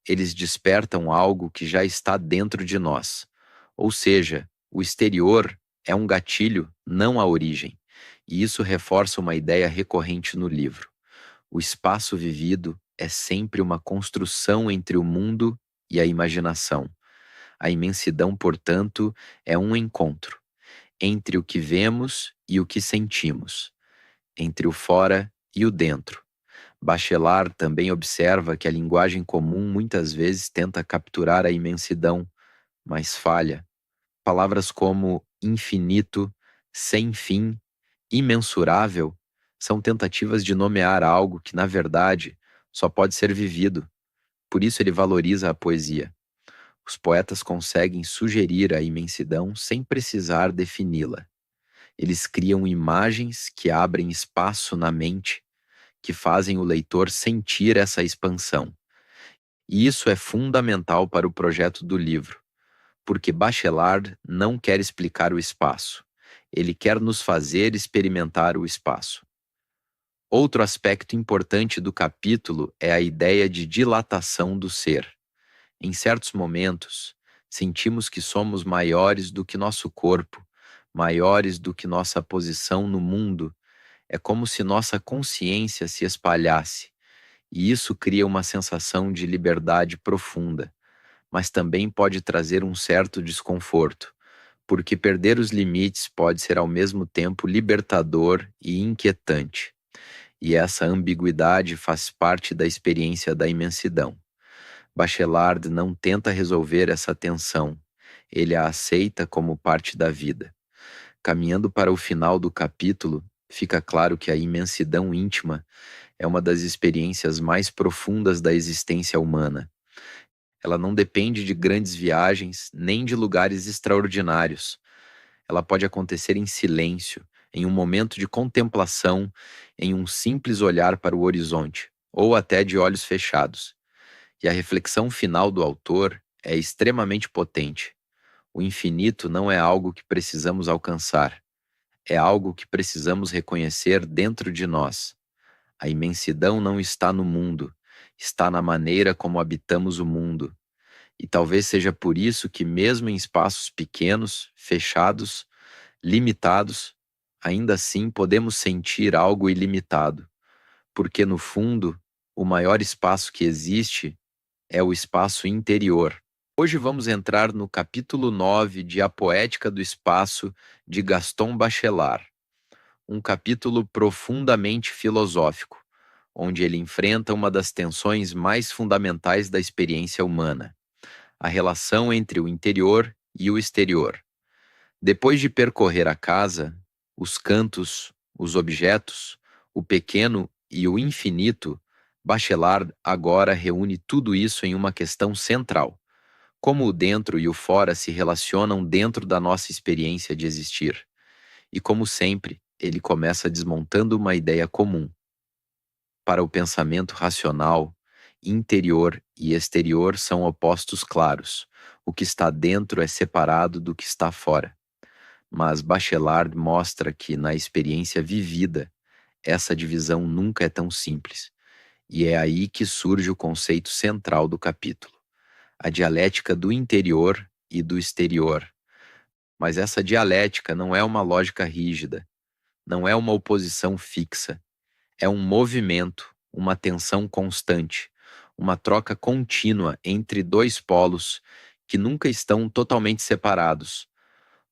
Eles despertam algo que já está dentro de nós. Ou seja, o exterior é um gatilho, não a origem. E isso reforça uma ideia recorrente no livro. O espaço vivido é sempre uma construção entre o mundo e a imaginação. A imensidão, portanto, é um encontro entre o que vemos e o que sentimos, entre o fora e o dentro. Bachelard também observa que a linguagem comum muitas vezes tenta capturar a imensidão, mas falha. Palavras como infinito, sem fim, imensurável são tentativas de nomear algo que, na verdade, só pode ser vivido. Por isso ele valoriza a poesia. Os poetas conseguem sugerir a imensidão sem precisar defini-la. Eles criam imagens que abrem espaço na mente, que fazem o leitor sentir essa expansão. E isso é fundamental para o projeto do livro, porque Bachelard não quer explicar o espaço. Ele quer nos fazer experimentar o espaço. Outro aspecto importante do capítulo é a ideia de dilatação do ser. Em certos momentos, sentimos que somos maiores do que nosso corpo, maiores do que nossa posição no mundo. É como se nossa consciência se espalhasse, e isso cria uma sensação de liberdade profunda, mas também pode trazer um certo desconforto, porque perder os limites pode ser ao mesmo tempo libertador e inquietante. E essa ambiguidade faz parte da experiência da imensidão. Bachelard não tenta resolver essa tensão, ele a aceita como parte da vida. Caminhando para o final do capítulo, fica claro que a imensidão íntima é uma das experiências mais profundas da existência humana. Ela não depende de grandes viagens, nem de lugares extraordinários. Ela pode acontecer em silêncio, em um momento de contemplação, em um simples olhar para o horizonte, ou até de olhos fechados. E a reflexão final do autor é extremamente potente. O infinito não é algo que precisamos alcançar, é algo que precisamos reconhecer dentro de nós. A imensidão não está no mundo, está na maneira como habitamos o mundo. E talvez seja por isso que, mesmo em espaços pequenos, fechados, limitados, ainda assim podemos sentir algo ilimitado, porque no fundo, o maior espaço que existe é o espaço interior. Hoje vamos entrar no capítulo 9 de A Poética do Espaço, de Gaston Bachelard, um capítulo profundamente filosófico, onde ele enfrenta uma das tensões mais fundamentais da experiência humana, a relação entre o interior e o exterior. Depois de percorrer a casa, os cantos, os objetos, o pequeno e o infinito, Bachelard agora reúne tudo isso em uma questão central: como o dentro e o fora se relacionam dentro da nossa experiência de existir. E como sempre, ele começa desmontando uma ideia comum. Para o pensamento racional, interior e exterior são opostos claros. O que está dentro é separado do que está fora. Mas Bachelard mostra que, na experiência vivida, essa divisão nunca é tão simples. E é aí que surge o conceito central do capítulo: a dialética do interior e do exterior. Mas essa dialética não é uma lógica rígida, não é uma oposição fixa, é um movimento, uma tensão constante, uma troca contínua entre dois polos que nunca estão totalmente separados.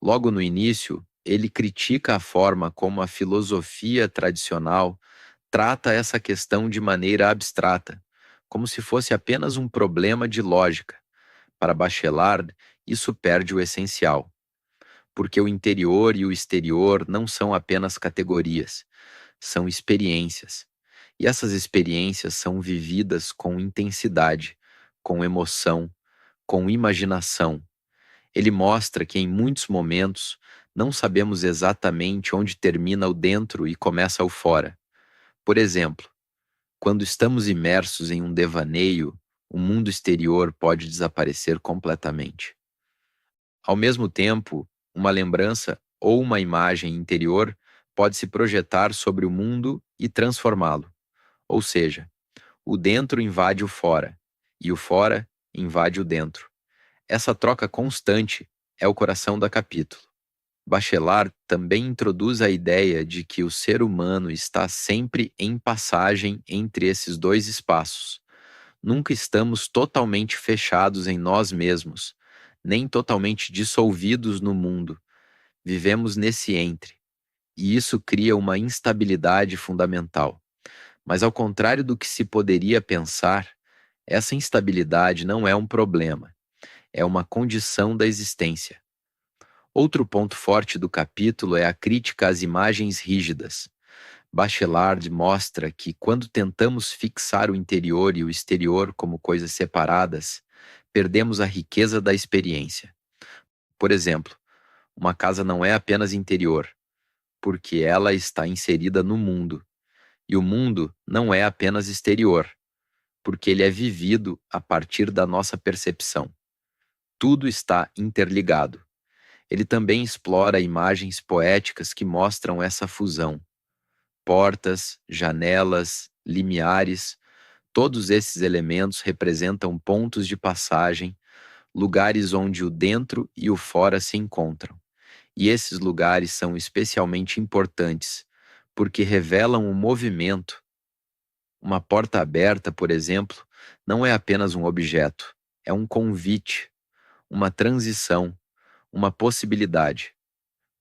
Logo no início, ele critica a forma como a filosofia tradicional trata essa questão de maneira abstrata, como se fosse apenas um problema de lógica. Para Bachelard, isso perde o essencial, porque o interior e o exterior não são apenas categorias, são experiências. E essas experiências são vividas com intensidade, com emoção, com imaginação. Ele mostra que, em muitos momentos, não sabemos exatamente onde termina o dentro e começa o fora. Por exemplo, quando estamos imersos em um devaneio, o mundo exterior pode desaparecer completamente. Ao mesmo tempo, uma lembrança ou uma imagem interior pode se projetar sobre o mundo e transformá-lo. Ou seja, o dentro invade o fora, e o fora invade o dentro. Essa troca constante é o coração do capítulo. Bachelard também introduz a ideia de que o ser humano está sempre em passagem entre esses dois espaços. Nunca estamos totalmente fechados em nós mesmos, nem totalmente dissolvidos no mundo. Vivemos nesse entre, e isso cria uma instabilidade fundamental. Mas, ao contrário do que se poderia pensar, essa instabilidade não é um problema, é uma condição da existência. Outro ponto forte do capítulo é a crítica às imagens rígidas. Bachelard mostra que, quando tentamos fixar o interior e o exterior como coisas separadas, perdemos a riqueza da experiência. Por exemplo, uma casa não é apenas interior, porque ela está inserida no mundo. E o mundo não é apenas exterior, porque ele é vivido a partir da nossa percepção. Tudo está interligado. Ele também explora imagens poéticas que mostram essa fusão. Portas, janelas, limiares, todos esses elementos representam pontos de passagem, lugares onde o dentro e o fora se encontram. E esses lugares são especialmente importantes, porque revelam um movimento. Uma porta aberta, por exemplo, não é apenas um objeto, é um convite, uma transição, uma possibilidade.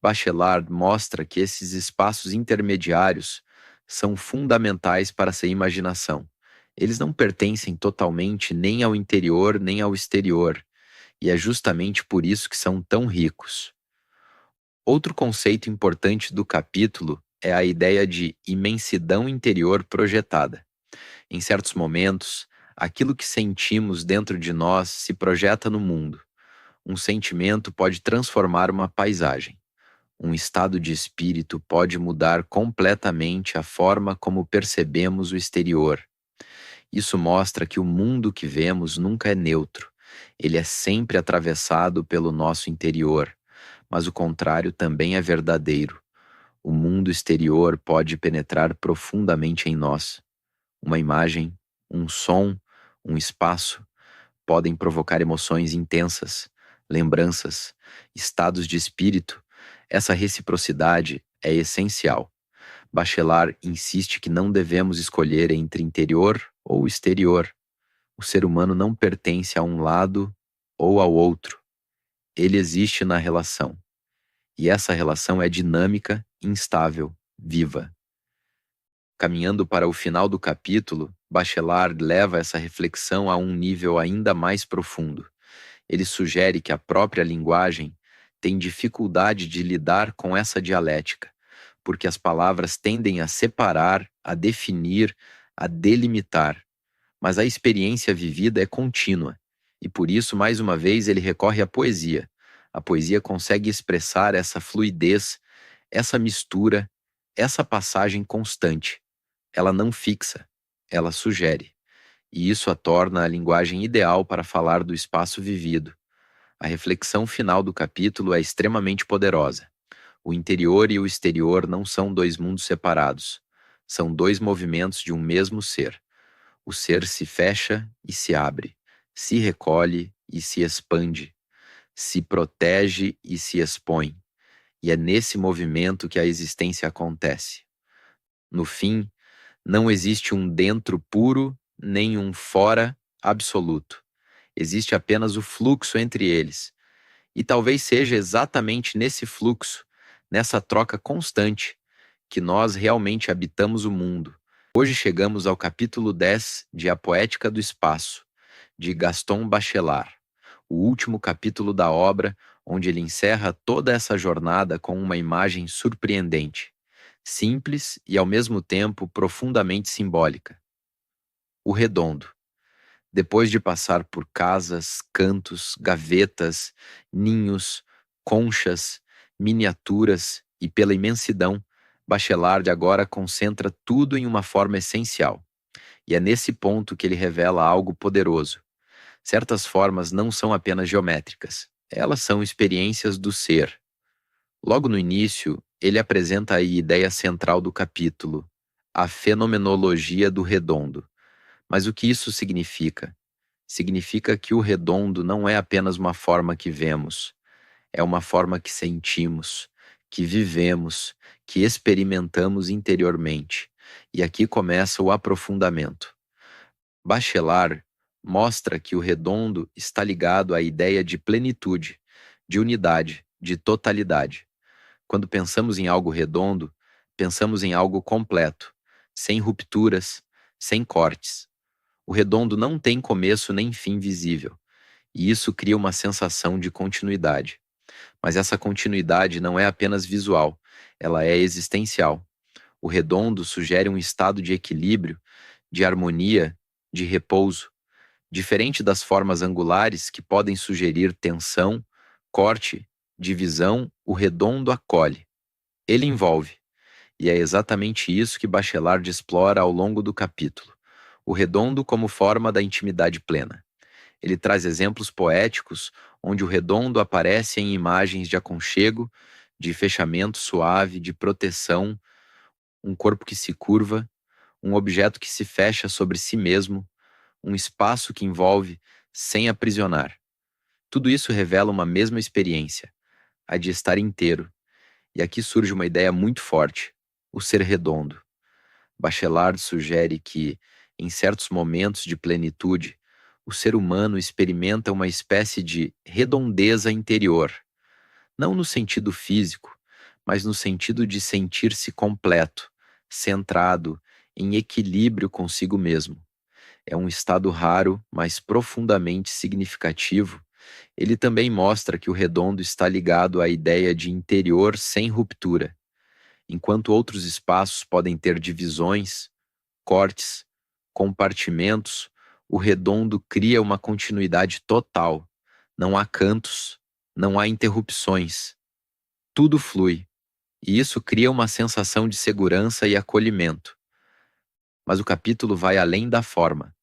Bachelard mostra que esses espaços intermediários são fundamentais para essa imaginação. Eles não pertencem totalmente nem ao interior nem ao exterior, e é justamente por isso que são tão ricos. Outro conceito importante do capítulo é a ideia de imensidão interior projetada. Em certos momentos, Aquilo que sentimos dentro de nós se projeta no mundo. Um sentimento pode transformar uma paisagem. Um estado de espírito pode mudar completamente a forma como percebemos o exterior. Isso mostra que o mundo que vemos nunca é neutro. Ele é sempre atravessado pelo nosso interior, mas o contrário também é verdadeiro. O mundo exterior pode penetrar profundamente em nós. Uma imagem, um som, um espaço podem provocar emoções intensas, lembranças, estados de espírito. Essa reciprocidade é essencial. Bachelard insiste que não devemos escolher entre interior ou exterior. O ser humano não pertence a um lado ou ao outro. Ele existe na relação. E essa relação é dinâmica, instável, viva. Caminhando para o final do capítulo, Bachelard leva essa reflexão a um nível ainda mais profundo. Ele sugere que a própria linguagem tem dificuldade de lidar com essa dialética, porque as palavras tendem a separar, a definir, a delimitar. Mas a experiência vivida é contínua, e por isso, mais uma vez, ele recorre à poesia. A poesia consegue expressar essa fluidez, essa mistura, essa passagem constante. Ela não fixa, ela sugere, e isso a torna a linguagem ideal para falar do espaço vivido. A reflexão final do capítulo é extremamente poderosa. O interior e o exterior não são dois mundos separados, são dois movimentos de um mesmo ser. O ser se fecha e se abre, se recolhe e se expande, se protege e se expõe. E é nesse movimento que a existência acontece. No fim, não existe um dentro puro nem um fora absoluto. Existe apenas o fluxo entre eles. E talvez seja exatamente nesse fluxo, nessa troca constante, que nós realmente habitamos o mundo. Hoje chegamos ao capítulo 10 de A Poética do Espaço, de Gaston Bachelard, o último capítulo da obra, onde ele encerra toda essa jornada com uma imagem surpreendente, simples e ao mesmo tempo profundamente simbólica. O redondo. Depois de passar por casas, cantos, gavetas, ninhos, conchas, miniaturas e pela imensidão, Bachelard agora concentra tudo em uma forma essencial. E é nesse ponto que ele revela algo poderoso. Certas formas não são apenas geométricas, elas são experiências do ser. Logo no início, ele apresenta a ideia central do capítulo, a fenomenologia do redondo. Mas o que isso significa? Significa que o redondo não é apenas uma forma que vemos, é uma forma que sentimos, que vivemos, que experimentamos interiormente. E aqui começa o aprofundamento. Bachelard mostra que o redondo está ligado à ideia de plenitude, de unidade, de totalidade. Quando pensamos em algo redondo, pensamos em algo completo, sem rupturas, sem cortes. O redondo não tem começo nem fim visível, e isso cria uma sensação de continuidade. Mas essa continuidade não é apenas visual, ela é existencial. O redondo sugere um estado de equilíbrio, de harmonia, de repouso, diferente das formas angulares que podem sugerir tensão, corte, divisão. O redondo acolhe. Ele envolve. E é exatamente isso que Bachelard explora ao longo do capítulo. O redondo como forma da intimidade plena. Ele traz exemplos poéticos onde o redondo aparece em imagens de aconchego, de fechamento suave, de proteção, um corpo que se curva, um objeto que se fecha sobre si mesmo, um espaço que envolve sem aprisionar. Tudo isso revela uma mesma experiência, a de estar inteiro. E aqui surge uma ideia muito forte: o ser redondo. Bachelard sugere que, em certos momentos de plenitude, o ser humano experimenta uma espécie de redondeza interior, não no sentido físico, mas no sentido de sentir-se completo, centrado, em equilíbrio consigo mesmo. É um estado raro, mas profundamente significativo. Ele também mostra que o redondo está ligado à ideia de interior sem ruptura. Enquanto outros espaços podem ter divisões, cortes, compartimentos, O redondo cria uma continuidade total. Não há cantos, não há interrupções. Tudo flui, e isso cria uma sensação de segurança e acolhimento. Mas o capítulo vai além da forma.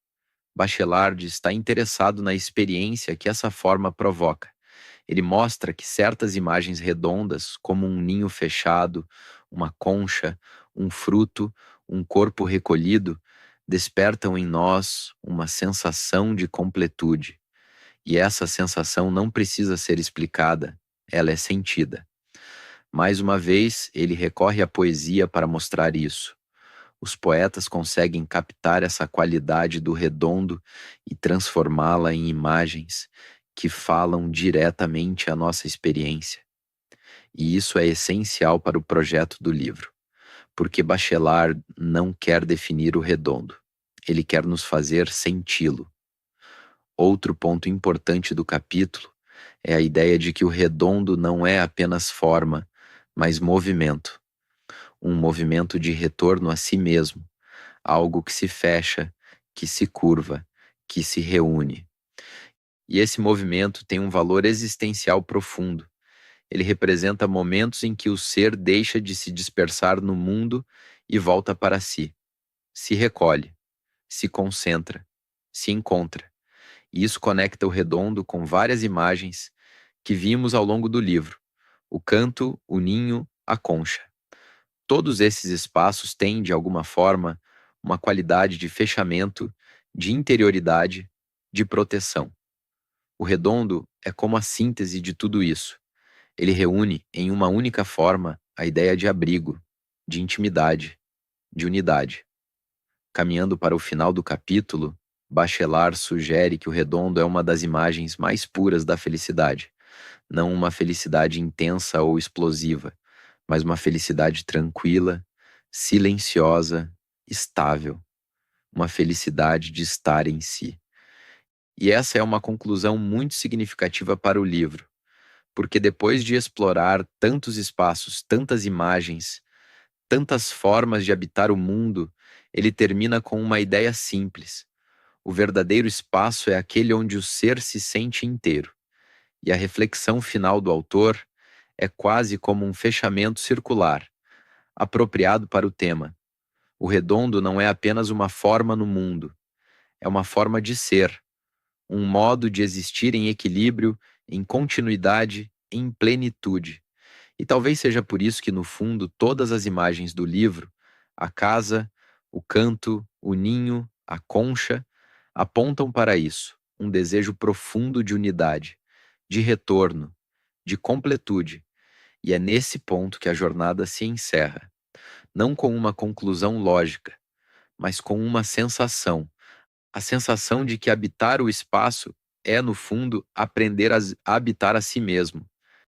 Bachelard está interessado na experiência que essa forma provoca. Ele mostra que certas imagens redondas, como um ninho fechado, uma concha, um fruto, um corpo recolhido, despertam em nós uma sensação de completude. E essa sensação não precisa ser explicada, ela é sentida. Mais uma vez, ele recorre à poesia para mostrar isso. Os poetas conseguem captar essa qualidade do redondo e transformá-la em imagens que falam diretamente à nossa experiência. E isso é essencial para o projeto do livro, porque Bachelard não quer definir o redondo, ele quer nos fazer senti-lo. Outro ponto importante do capítulo é a ideia de que o redondo não é apenas forma, mas movimento, um movimento de retorno a si mesmo, algo que se fecha, que se curva, que se reúne. E esse movimento tem um valor existencial profundo. Ele representa momentos em que o ser deixa de se dispersar no mundo e volta para si, se recolhe, se concentra, se encontra. E isso conecta o redondo com várias imagens que vimos ao longo do livro: o canto, o ninho, a concha. Todos esses espaços têm, de alguma forma, uma qualidade de fechamento, de interioridade, de proteção. O redondo é como a síntese de tudo isso. Ele reúne em uma única forma a ideia de abrigo, de intimidade, de unidade. Caminhando para o final do capítulo, Bachelard sugere que o redondo é uma das imagens mais puras da felicidade. Não uma felicidade intensa ou explosiva, mas uma felicidade tranquila, silenciosa, estável. Uma felicidade de estar em si. E essa é uma conclusão muito significativa para o livro, porque depois de explorar tantos espaços, tantas imagens, tantas formas de habitar o mundo, ele termina com uma ideia simples. O verdadeiro espaço é aquele onde o ser se sente inteiro. E a reflexão final do autor é quase como um fechamento circular, apropriado para o tema. O redondo não é apenas uma forma no mundo, é uma forma de ser, um modo de existir em equilíbrio, em continuidade, em plenitude. E talvez seja por isso que, no fundo, todas as imagens do livro, a casa, o canto, o ninho, a concha, apontam para isso, um desejo profundo de unidade, de retorno, de completude. E é nesse ponto que a jornada se encerra, não com uma conclusão lógica, mas com uma sensação, a sensação de que habitar o espaço é, no fundo, aprender a habitar a si mesmo.